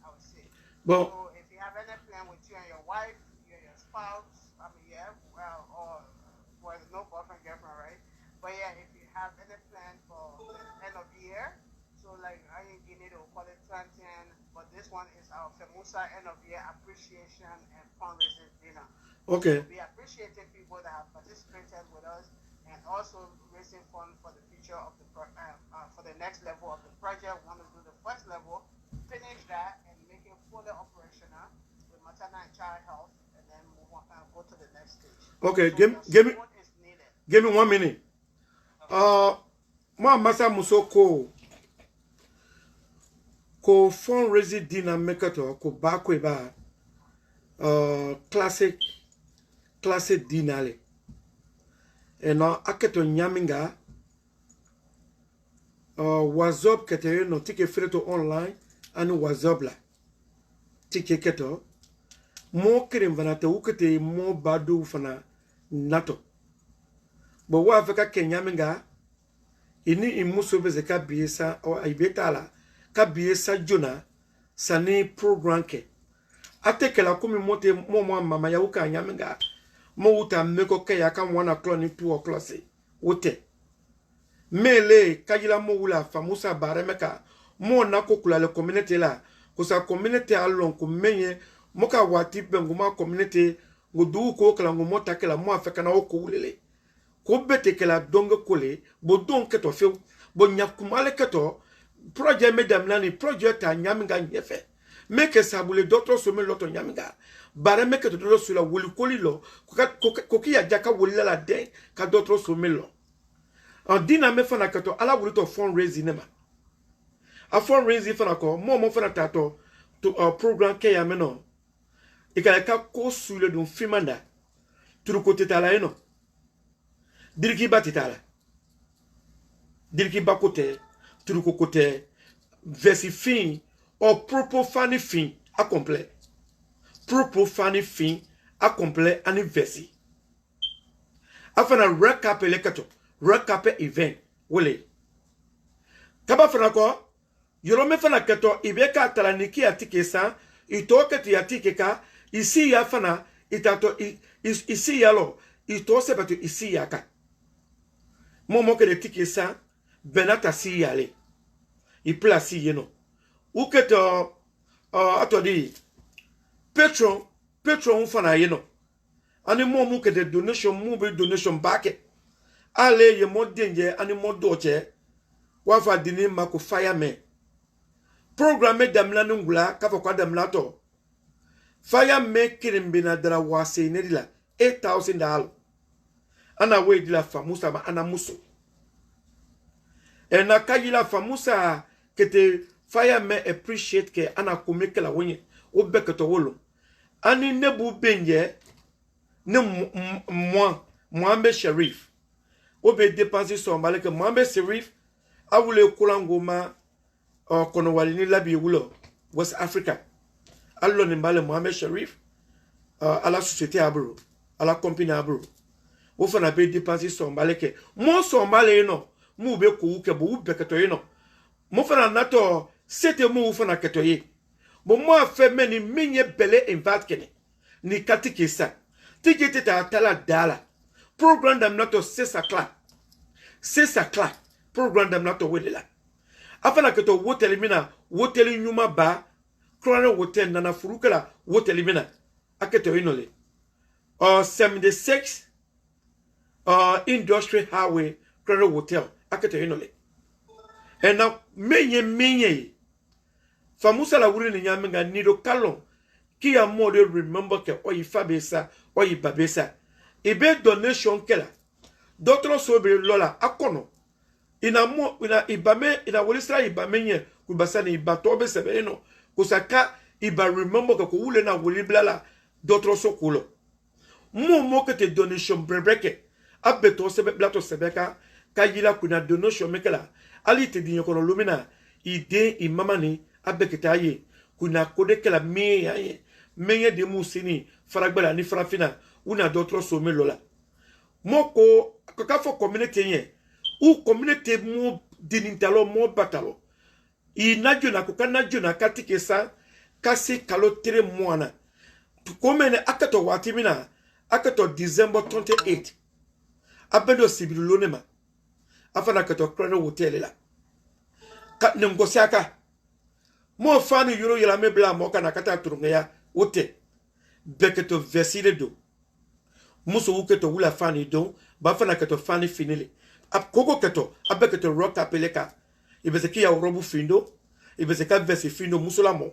I would say. Bon. So if you have any plan with you and your wife, you and your spouse, I mean, yeah, or well, no boyfriend, girlfriend, right? But yeah, if you have any plan for the end of the year, so like I in Guinea, they'll call it Transian, but this one is our FEMUSA end of year appreciation and fundraising dinner. Okay. So we appreciating people that have participated with us and also raising funds for the future of the for the next level of the project. We want to do the first level, finish that, and make it fully operational with maternal and child health, and then move on and go to the next stage. Okay, So give me 1 minute. Moi masa muso ko fundraising dinner mekato ko ba ko ba classic dinner le. Eno aketo nyaminga WhatsApp kete no tike freto online ani WhatsApp la tike keto mo kirim vana te ukete mo badu fana nato bo wa feka kenyaminga ini imuso beze ka biesa o ibetala ka biesa jona sani program ke atekela kumi mote mo mama ya uka nyaminga mo uta meko ke ya kan 1 o'clock ni 2 o'clock se wote mele kajila mo wula famusa baremeka mo na ko kula le community la ko sa community alon ko menye mo ka wati benguma community ngudu ko kala ngumo takela mo afeka na ko wulele ko bete kala donga kole bo don keto fe bo nyakumale keto projet medam lani projet ta nyaminga nyefe meke sabule d'autres sommet loto nyaminga bare meke to do sula wuli kolilo ko ki ya jaka wuli la den ka d'autres sommet lo en dina me fana keto ala wuli to fundraising nema a fundraising fana ko mo fana tato to program ke ya meno ikala ka ko sule dun fimanda turu ko tetala eno diriki batitala diriki bakote turu ko kote versi fin o propos fani fin a complet propos fani fin a complet ani versi afana recap elekato recap event wole kaba fana ko yoro me fana kato ibeka talaniki atike sa itoke ti atike ka isi ya fana itato isi ya lo ito se bato isi ya ka momo ke de tike sa benata si yale i place yeno uketo atodi petron fana yeno ani momu ke de donation mu be donation back ale ye modenje ani modoche wafa dini mako fireman programme damla ngula kafa kwa damla to fireman kirimbina dara wase nedila $8,000 ana we dila famusa ba ana muso ena kajila famusa kete fireman appreciate ke ana kumeke la wonye obeketo wolo ani nebu benje ne Mohamed Sharif obe dépenser son balé que Mohamed Sharif a voulu kolangoma kono walini labi wulo West Africa allo ni mbale Mohamed Sharif à la société abro à la compagnie abro wo fana be dépenser son balé que mon son balé no mu be ko ke bo beketo no mo fana nato c'était mo fana ketoye bon moi fait meni minye bele invite kene ni katike sa tikete ta tala dala programme dam nato c'est ça clap programme dam nato wedela afana keto wotel mina wotel nyuma ba krone wotel nana furukala wotel mina aketo inole 76 industrial highway krone wotel aketo inole ena menye famusa la wuri ni nyamenga nido kalon ki ya mode remember ke oyi fabesa oyi babesa ebe donation kela d'autres sobe lola akono ina mo ina ibame ina wolisra ibame nye kubasani ibatobe sebe no kusaka iba remember ko wule na wuli blala d'autres sokulo mo que te donation brebreke abeto sebe blato sebeka kayila kuna donation mekela ali te dinyo kono lumina ide imamani abeketa ye kuna kodekela me yaye menye de musini faragbala ni farafina una d'autres somme lola moko kakafo community ye u community mo dinintalo mo batalo inajuna kukanajuna katike sa kasi kalo 3 mois komene akato watimina akato December 28 abedo sibilonema afana kato krano hotel la kat nemgosiaka mo fani yuro yela mebla mo kana kata turungeya wote beketo vesile do muso uketo wula fani do ba fana kato fani finile ap koko keto abeketo rock apeleka ibezeki ya robu findo ibezeka vesi findo musula mo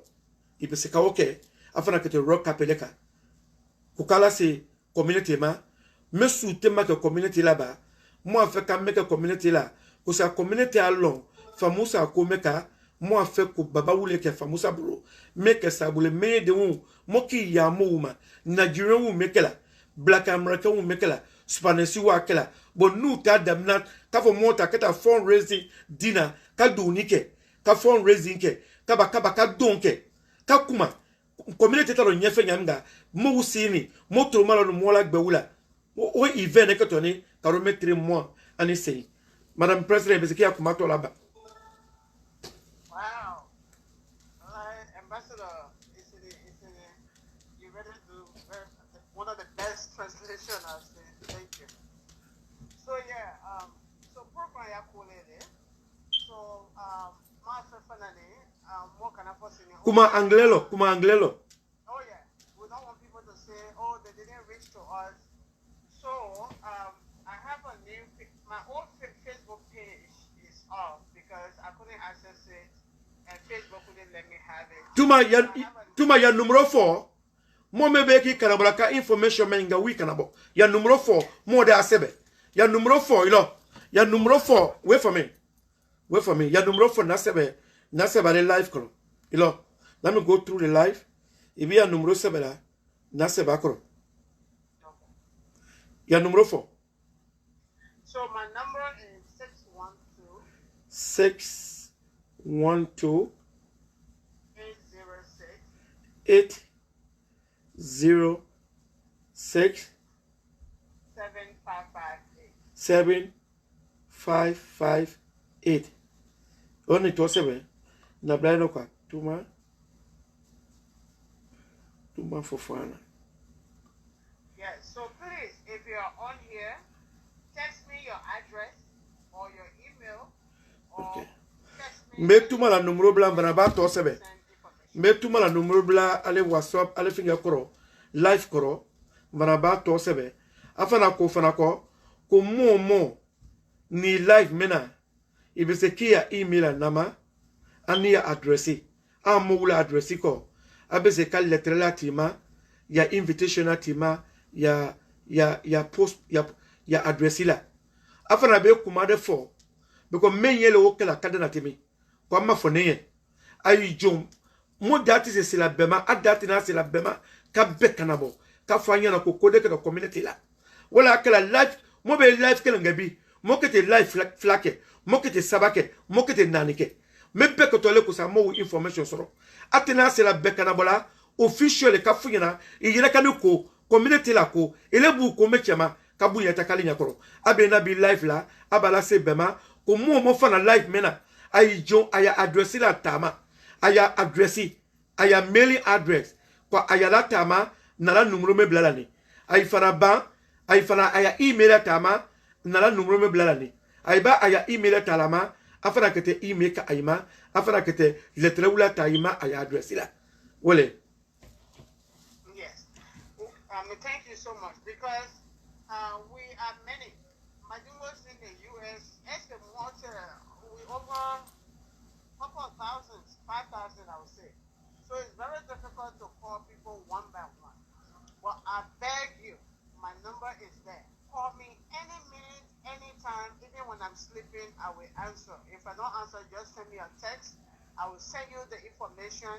ibezeka oke afana keto rock apeleka kukala se community ma me soute ma ke community là-bas moi fait ka meka community là ko sa community alon famusa ko meka moi fait ko baba wule ke famusa bro meka sa bule me de wu moki ya mouma Nigerian wu mekela black American wu mekela Spanish wu akela bon nous ta damnat ka fo mota ka ta fundraising dinner ka dunike ka fundraising ke ka donke ka kuma community talo nyefe nyamga mo usini mo to malo no mola gbewula o event ke toni karo mettre moi ani sei madame president bezeki akuma to laba. Wow. Ambassador, you ready to one of the best translation I've seen. Thank you. So yeah, so program ya kulele. So ma fefanane more kana posini. Kuma anglelo. Oh yeah. We don't want people to say, oh, they didn't reach to us. So I have a new my old Facebook page is off because I couldn't access it and Facebook wouldn't let me have it. Tuma ya numero 4 mo mebe ki kanabla ka information menga wi kanabo ya numero 4 mo de asebe ya numero 4 ilo ya numero 4 wait for me ya numero 4 nasebe le live kro ilo let me go through the live ibi ya numero 7 la nasebe kro ya numero 4. So my number is 612 806 7558. 7558. Only to 7. Na blind kwa tuma fofana. Yes, so please, if you are on here, text me your address or your email or text me. Metuma la numero bla banaba to 7. Metuma la numero bla ale WhatsApp ale finga koro live koro banaba to 7. Afana ko mo ni live mena ibesekia email nama ani ya adressi amula adressi ko abese ka lettre la tima ya invitation tima ya post ya adressi la afana be kumade fo because menyele okela kadana timi kwa mafone ayi jom mo dati se la bema adati na se la bema ka bekanabo ka fanya na ko kode ka community la wala kala live mo be live kala ngabi mo kete live flake mo kete sabake mo kete nanike me be ko tole ko sa mo information soro atena se la bekanabo la official ka funyana yira kanuko community la ko ele bu ko mechema ka bunya takalinya koro abena bi live la abala se bema ko mo fana live mena ay jon aya addressi la tama aya addressi aya mailing address kwa aya la tama na la numero me blalani ay fana ba ay fana aya email la tama na la numero me blalani ay ba aya email la talama afana kete email ka ayma afana kete lettre wala tayma aya addressi la wole. Yes. Thank you so much because we are many. Majungos in the US, we over a couple of thousands, 5,000 I would say. So it's very difficult to call people one by one. But I beg you, my number is there. Call me any minute, anytime, even when I'm sleeping, I I will answer. If I don't answer, just send me a text. I will send you the information,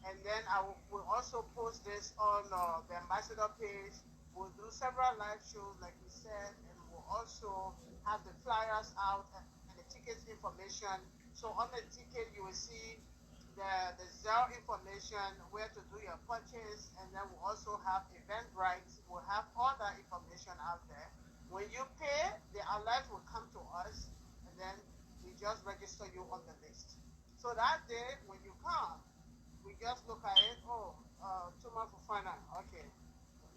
and then will also post this on the ambassador page. We'll do several live shows, like we said, and we'll also have the flyers out and the tickets information. So on the ticket, you will see the Zelle information, where to do your purchase, and then we'll also have event rights. We'll have all that information out there. When you pay, the alert will come to us, and then we just register you on the list. So that day, when you come, we just look at it. Oh, Tuma Fufana, okay,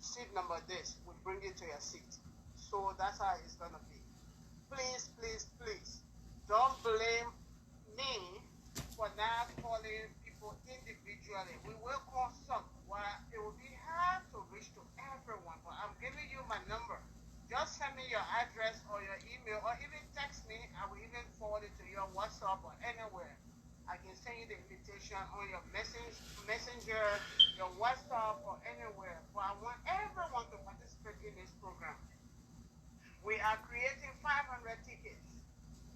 seat number this, we bring it to your seat. So that's how it's gonna be. Please, please, please, don't blame me for not calling people individually. We will call some. Well, it will be hard to reach to everyone, but I'm giving you my number. Just send me your address or your email, or even text me. I will even forward it to your WhatsApp or anywhere. I can send you the invitation on your messenger, your WhatsApp, or anywhere. But I want everyone to participate in this program. We are creating 500 tickets,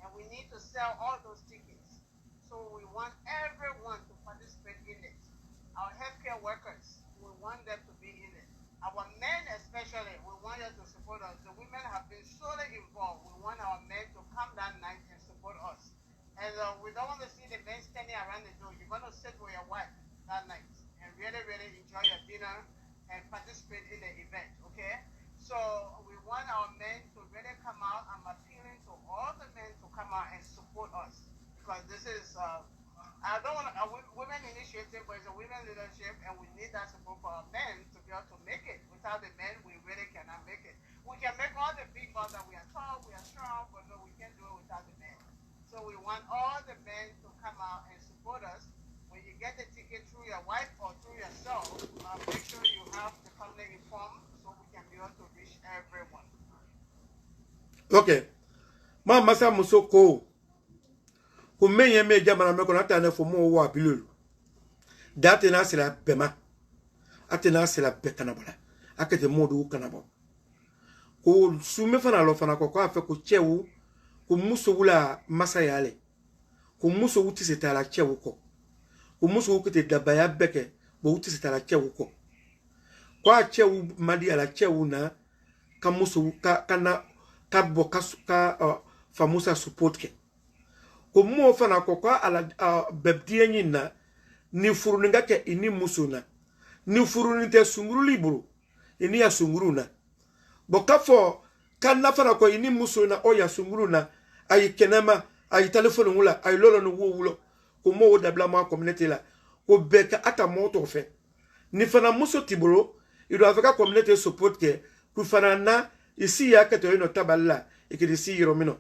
and we need to sell all those tickets. So we want everyone to participate in it. Our healthcare workers, we want them to be in it. Our men especially, we want them to support us. The women have been solely involved. We want our men to come that night and support us. And we don't want to see the men standing around the door. You're going to sit with your wife that night and really, really enjoy your dinner and participate in the event, okay? So we want our men to really come out. I'm appealing to all the men to come out and support us, because this is, I don't want a women initiative, but it's a women leadership, and we need that support for our men to be able to make it. Without the men, we really cannot make it. We can make all the people that we are tall, we are strong, but no, we can't do it without the men. So we want all the men to come out and support us. When you get the ticket through your wife or through yourself, make sure you have the family informed so we can be able to reach everyone. Okay. Ma masa musoko. Kumenye me jamana me kona tane fo mo wa bilulu. Date na sila bema. Ate na sila betana bala. Akete modu kanabo. Ko sume fana lo fana ko afe ko chewu ko muso wula masa yale. Ko muso wuti se tala chewu ko. Ko muso wukite dabaya beke bo wuti se tala chewu ko. Kwa chewu madi ala chewu na ka muso kana ka bo ka famusa support ke. Ko mo fana ko kwa ala bebdiye nyina ni furu nga ke ini muso na. Ni furu ni te sunguru liburu. Ini ya sunguru na. Bokafo kana fana ko ini muso na o ya sunguru na ay kenema ay telephone ngula ay lolo no wulo ko mo dabla ma community la ko beka ata moto fe ni fana muso tiburo ido afika community support ke ku fana na isi ya ka to ino taballa ikidisi yiromino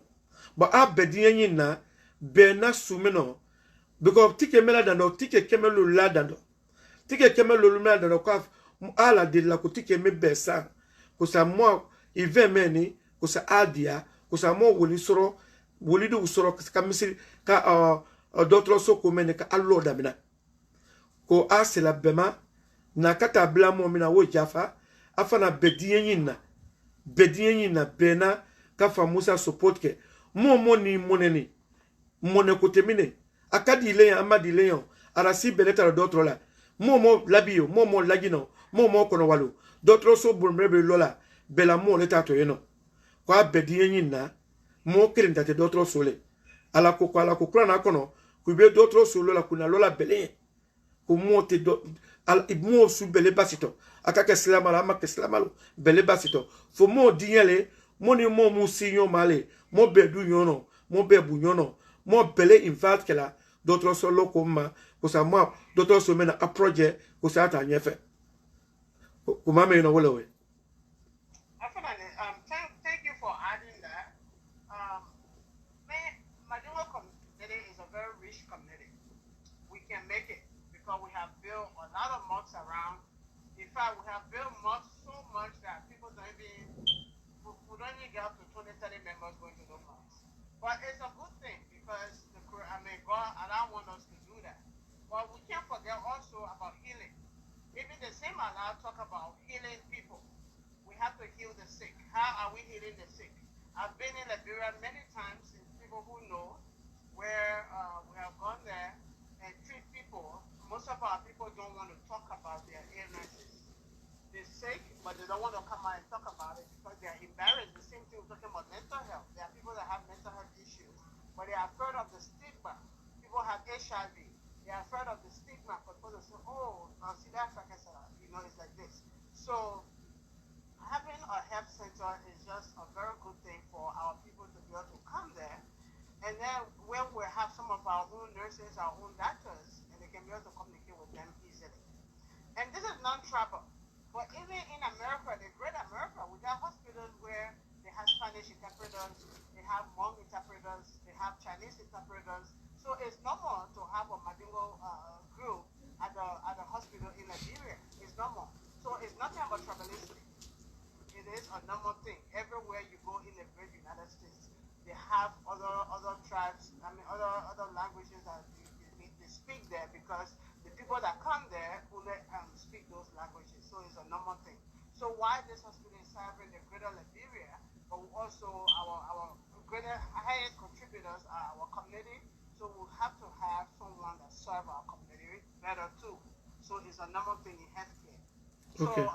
ba abedi nyina be na sumino because tike mela dando tike kemelo la dando tike kemelo lumela dando ko ala de la ko tike me besa ko sa mo ive meni ko sa adia ko sa mo woli soro woli do soro ka misiri ka d'autres so ko meni ka allo damina ko asela bema na kata bla mo mina wo jafa afana bediyen na bena ka famusa support ke mo ni moneni mone ko temine akadi le amadi le yon arasi beleta d'autres la mo labio mo lagino mo kono walu d'autres so burmebe lola bela mo leta to yeno kwa bediyen na mo kirinta te d'autres sole ala ko kula na kono ku be d'autres sole la kuna lola bele ko mo te do al mo su bele basito akaka slama la ma ke slama lo bele basito fo mo dinyele mo ni mo musinyo male mo bedu yono mo bebu yono mo bele invite kala d'autres sole ko ma ko sa mo d'autres so mena a projet ko sa ta nyefe ko ma me no wala we. Thank you for adding that. Maduro community is a very rich community. We can make it because we have built a lot of mosques around. In fact, we have built mosques so much that people don't even get up to 20, 30 members going to those mosques. But it's a good thing because God allow want us to do that. But we can't forget also about healing. Even the same Allah talk about healing people. We have to heal the sick. How are we healing the sick? I've been in Liberia many times, and people who know, they don't want to come out and talk about it because they are embarrassed. The same thing we're talking about mental health. There are people that have mental health issues, but they are afraid of the stigma. People have HIV. They are afraid of the stigma. But people say, oh, see that's like I said, it's like this. So having a health center is just a very good thing for our people to be able to come there. And then when we have some of our own nurses, our own doctors, and they can be able to communicate with them easily. And this is non-travel. But even in America, the great America, we have hospitals where they have Spanish interpreters, they have Hmong interpreters, they have Chinese interpreters. So it's normal to have a Madingo group at the hospital in Liberia. It's normal. So it's nothing about tribalism. It is a normal thing. Everywhere you go in the great United States, they have other tribes, other languages that they speak there because the people that come there only speak those languages. So it's a normal thing. So why this hospital is serving the greater Liberia, but also our greater highest contributors are our community. So we have to have someone that serve our community better too. So it's a normal thing in healthcare. Okay. So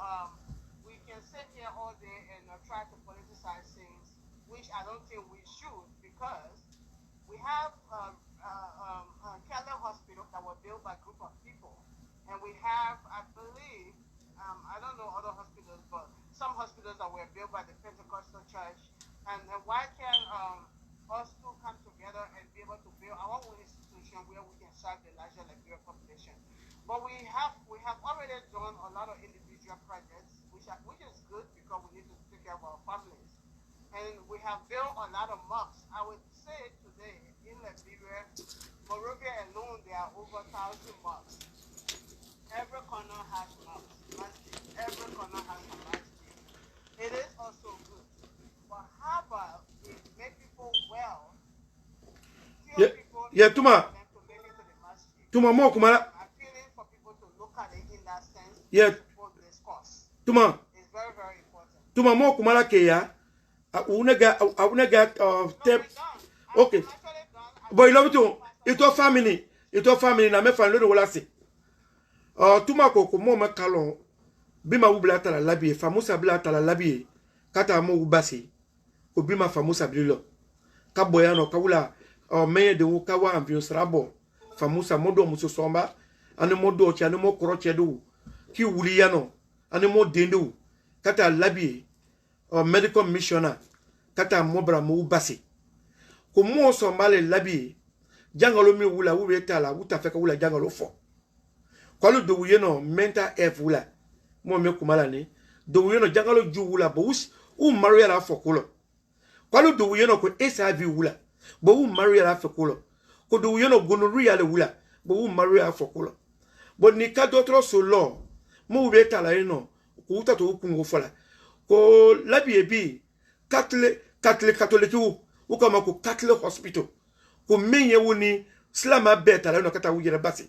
we can sit here all day and try to politicize things, which I don't think we should, because we have Keller Hospital that was built by a group of people, and we have, I believe, I don't know other hospitals, but some hospitals that were built by the Pentecostal Church. And why can't us two come together and be able to build our own institution where we can serve the larger Liberian population? But we have already done a lot of individual projects, which is good because we need to take care of our families. And we have built a lot of mosques. I would say today in Liberia, Monrovia alone, there are over 1,000 mosques. Every corner has mosques. Every corner has a mosque. It is also good. But how about we make people well? People Tuma. to make it to the mosque. Tuma mo kumala. I'm feeling for people to look at it in that sense. Yeah. To support this cause. Tuma. It's very, very important. Tuma mo kumala ke ya. Unega step. Okay. But you love it. Ito family na me fan lo wala se. Tuma ko mo me kalon. Bima ubla tala labi famusa bla tala labi. Kata mo ubasi. Ko bima famusa blilo. Ka boyano ka wula meye de wo ka wa ambion srabo. Famusa modo muso somba. Ane modo chi ane mo kroche do. Ki wuli yano. Ane mo dendo. Kata labi medical missioner. Kata mobra mo ubasi. Ko mo sombale labi. Jangalo mi wula ube tala uta feka wula jangalo fo. Kwa lo do wuyeno mental health wula. Mo me kumala ni. Do wuyeno jangalo ju wula bo u maria la fo kulo. Kwa lo do wuyeno ko HIV wula. Bo u maria la fo kulo. Ko do wuyeno gonorrhea le wula. Bo u maria la fo kulo. Bo ni ka dotro so lo. Mo ube tala eno. Ko uta to kungo fola. Ko labi ebi Catholic u kama ko Catholic hospital. Ko menye woni slama beta la no kata wujere basi.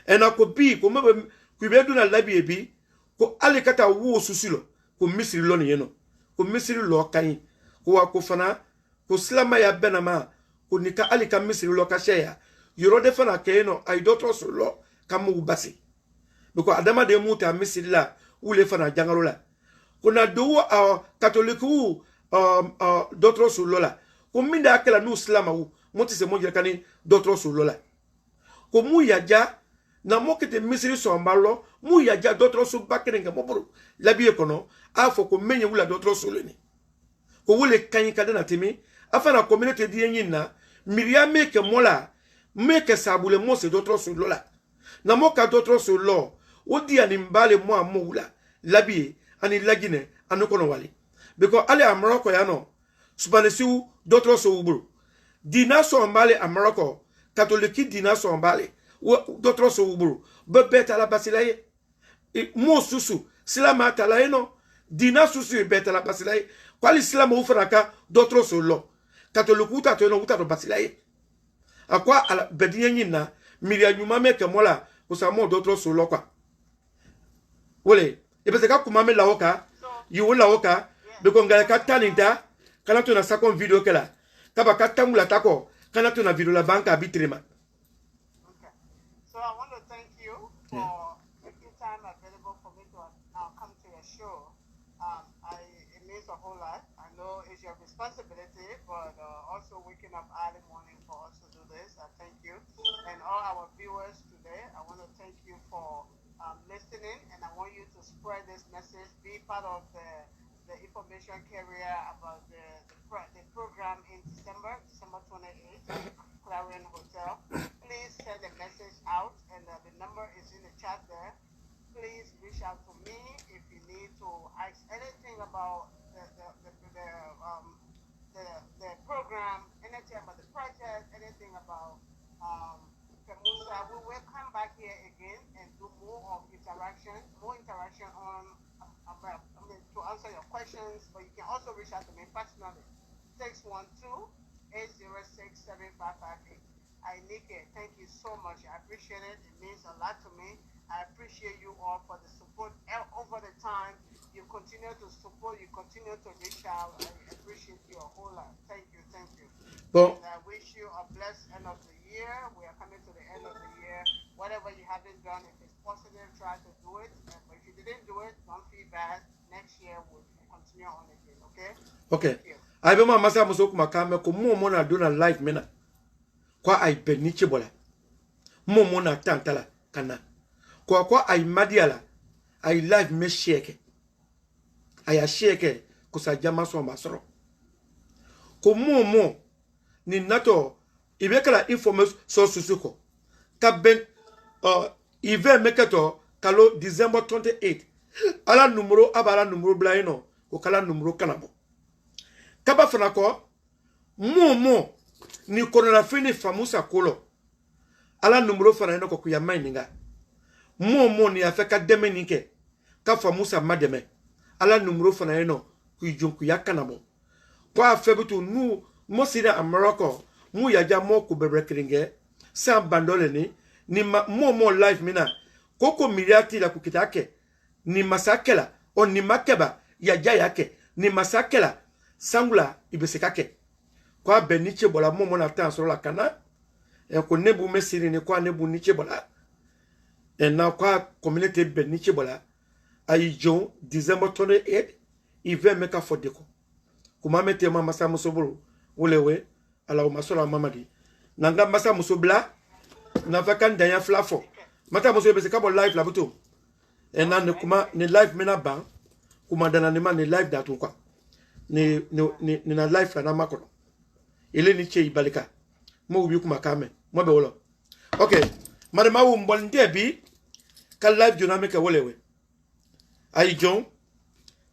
Ena ko bi ko mebe ku be duna labi ebi ko ale kata wo susilo ko misiri lo ni yeno ko misiri lo kan ko wa ko fana ko slama ya benama ko nika ale ka misiri lo ka sheya yoro de fana ke no ai doctor so lo kamu basi biko adama de muta misiri la ule fana jangalo la ko na do catholic u doctor so lo la ko minda akela no slama u moti se mo jere kani doctor so lo la ko mu ya ja na mo kete misiri so mbalo mu ya ja doctor so bakere nga moboro labi ekono afo ko menye wula doctor so leni ko wule kan kada na temi afa na community di yin na miria meke mola meke sabule mo se doctor so lola na mo ka doctor so lo odi ani mbale mo amula labi ani lagine anokono wali because ale amroko ya no subanesiu doctor so uburu dina so mbale amroko katoliki dina so mbale doctor so uburu beta la basilaye mo susu silama talaye no dina susu beta la basilaye kwali silama ufraka doctor so lo katoliku ta to no uta do basilaye akwa ala bedinye nyina miria nyuma meke mola usamo doctor so lo kwa wole ebese ka kuma me lawoka yiwo lawoka beko ngala ka taninta kana to na second video kala kaba ka tamula tako kana to na video la banka bitrema. So I want to thank you for making time available for me to come to your sure. It means a whole lot. I know it's your responsibility, but also waking up early morning for us to do this. I thank you. And all our viewers today, I want to thank you for listening, and I want you to spread this message. Be part of the information carrier about the program in December 28th, Clarion Hotel. Please send a message out, and the number is in the chat there. Please reach out to me if you need to ask anything about the program, anything about the project, anything about Pemusa. We will come back here again and do more interaction on to answer your questions. But you can also reach out to me personally, 612-806-7558. Nikki, thank you so much. I appreciate it. It means a lot to me. I appreciate you all for the support over the time. You continue to support, you continue to reach out. I appreciate you a whole lot. Thank you. Well, and I wish you a blessed end of the year. We are coming to the end of the year. Whatever you haven't done, if it's positive, try to do it. But if you didn't do it, don't feel bad. Next year, we'll continue on again, okay? Okay. I be ma masa muso kuma kame ko mo na do na life mena. Kwa ai beniche bola. Mo na tantala kana. Kwa ai madiala. Ai life me sheke. Ai sheke ko sa jama so masoro. Ko mo ni nato ibekala information so susuko. Ka ben ive meketo kalo December 28. Ala numero abala numero blaino ko kala numero kanabo. Kaba fanako mo ni kono la fini famusa kolo ala numero fana no ko kuya mininga mo ni afeka deme nike ka famusa mademe ala numero fana no ku jonku yakanabo kwa afebutu nu mo sida america mu yaja mo ku bebrekringe sa bandole ni mo life mina koko miriati la kukitake ni masakela o ni makeba yaja yake ni masakela sangula ibesekake kwa beniche bola mo na tan sur la kana e ko nebu mesiri ni kwa nebu niche bola e na kwa community beniche bola ay jon December 28 ive meka fodeko kuma mete mama sa musobulu ulewe ala o masola mamadi nanga masa musobla na vakan danya flafo mata muso beseka bo live la buto e na ne kuma ni live mena ba kuma dana ni ma ni live datu kwa ni na life na makono ile ni che ibalika mo ubi kuma kame mo be wolo okay mare ma wo mbon debi ka live dynamic wolewe ay jon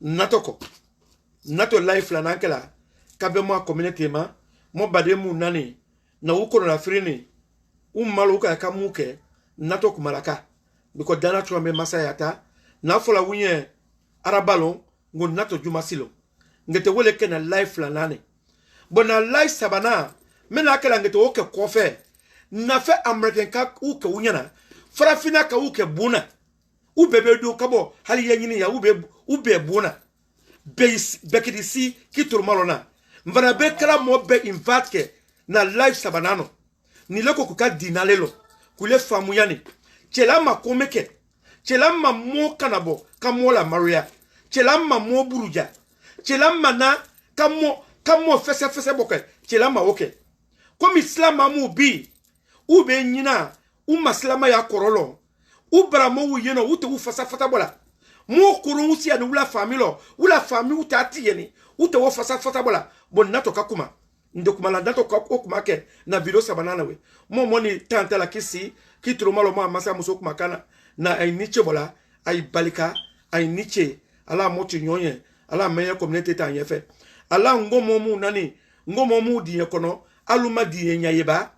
nato life la nankela ka be mo community ma mo bade mu nani na ukono la frini maluka ka muke nato kumalaka biko dana tuambe masayata na fola wunye arabalon ngo nato jumasilo ngete wole kena life la nane bona life sabana mena kala ngete oke kofe na fe american ka uke unyana farafina ka uke buna ubebe do kabo hali yenyini ya ube buna bekidisi kituru malona mvana be kala mo be invite na life sabanano ni leko kuka dinalelo kule famuyani chela makomeke chela mo kanabo kamola maria chela mo buruja chilama na kamo fese boke chilama oke komi islam amu bi ube nyina maslama ya korolo ubra mo wuyeno ute fasa bola mo kurun si anu ula fami utati yeni ute wo fasa bola bon nato kakuma ndokuma la nato kakuma ke na video sabanana we mo ni tanta la kisi kitro malo ma masa muso kuma kana na ay niche bola ay balika ay niche ala motu nyonye ala meya communauté ta yefe ala ngomo mu nani ngomo mu diye kono aluma diye nyayeba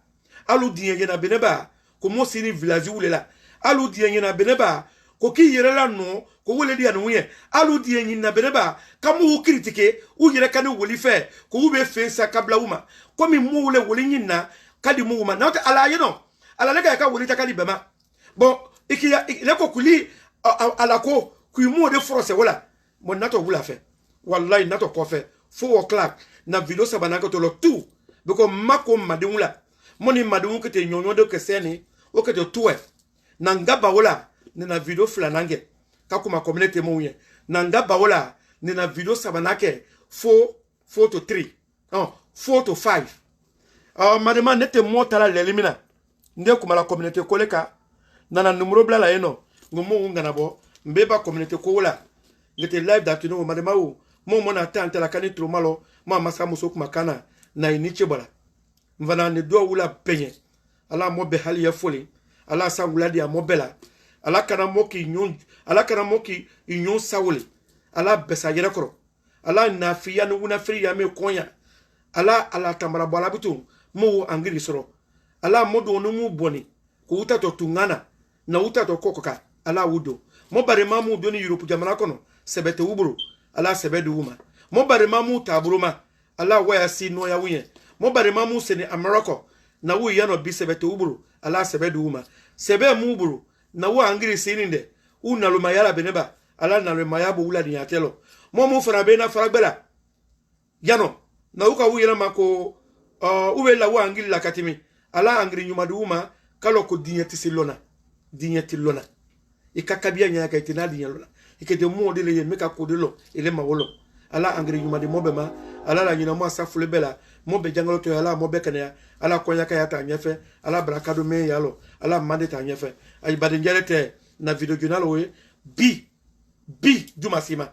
alu diye na beneba ko mo sini village wulela alu diye na beneba ko ki yerela no ko wole dia no ye alu diye na beneba kamu critique u yere kan woli fe ko ube fe sa kabla uma ko mi mu wole woli nyina kadi mu uma na ala ye no ala le ka woli ta kadi bema bon ikiya le ko kuli ala ko ku mu de force wala mon nato wula fe wallahi nato kofe 4 o'clock na video sabanaka to lo tout biko mako madungula moni madungu kete nyonyo de keseni o kete tuwe na ngaba wala na video flanange kakuma community mo yen nanga bawola ni na video sabanake 4 to 3 4 to 5 madema nete motala lelimina nde kuma la community koleka nana numero bla la eno ngomo ngana bo mbeba community kola ngete live that no madema wo mo mona tante la kani tromalo ma masa muso kuma kana na iniche bala mvana ne do wula penye ala mo be hali ya foli ala sangula dia mo bela ala kana moki inyon sawule ala besa yere koro ala na fiya no wuna firi ya me konya ala tambara bala bitu mo angiri soro ala modo no mu boni ko uta to tungana na uta to kokoka ala wudo mo bare mamu do ni Europe jamana kono sebete uburu ala sebede wuma mo bare mamu taburuma ala waya si no ya wuye mo bare mamu seni America na wu ya no bi sebete uburu ala sebede wuma sebe mu uburu na wu angiri sininde una lo mayala beneba ala na lo mayabo wula ni atelo mo mu fara be na fara bela yano na uka wu yela mako uwe la wu angiri la katimi ala angiri nyuma duuma kalo ko dinyati lona ikakabia nya ka itina dinya lona ikete mo de le meka ko de lo ele mawolo ala angiri nyuma de mobema ala la nyina mo asafule bela mo be jangalo to ala mo be kana ala konya ka yata nyefe ala brakado me yalo ala mande ta nyefe ay bade ngelete na video journal we bi juma sima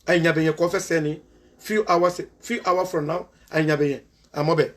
ay nyabe ye ko fe seni few hours from now ay nyabe ye amobe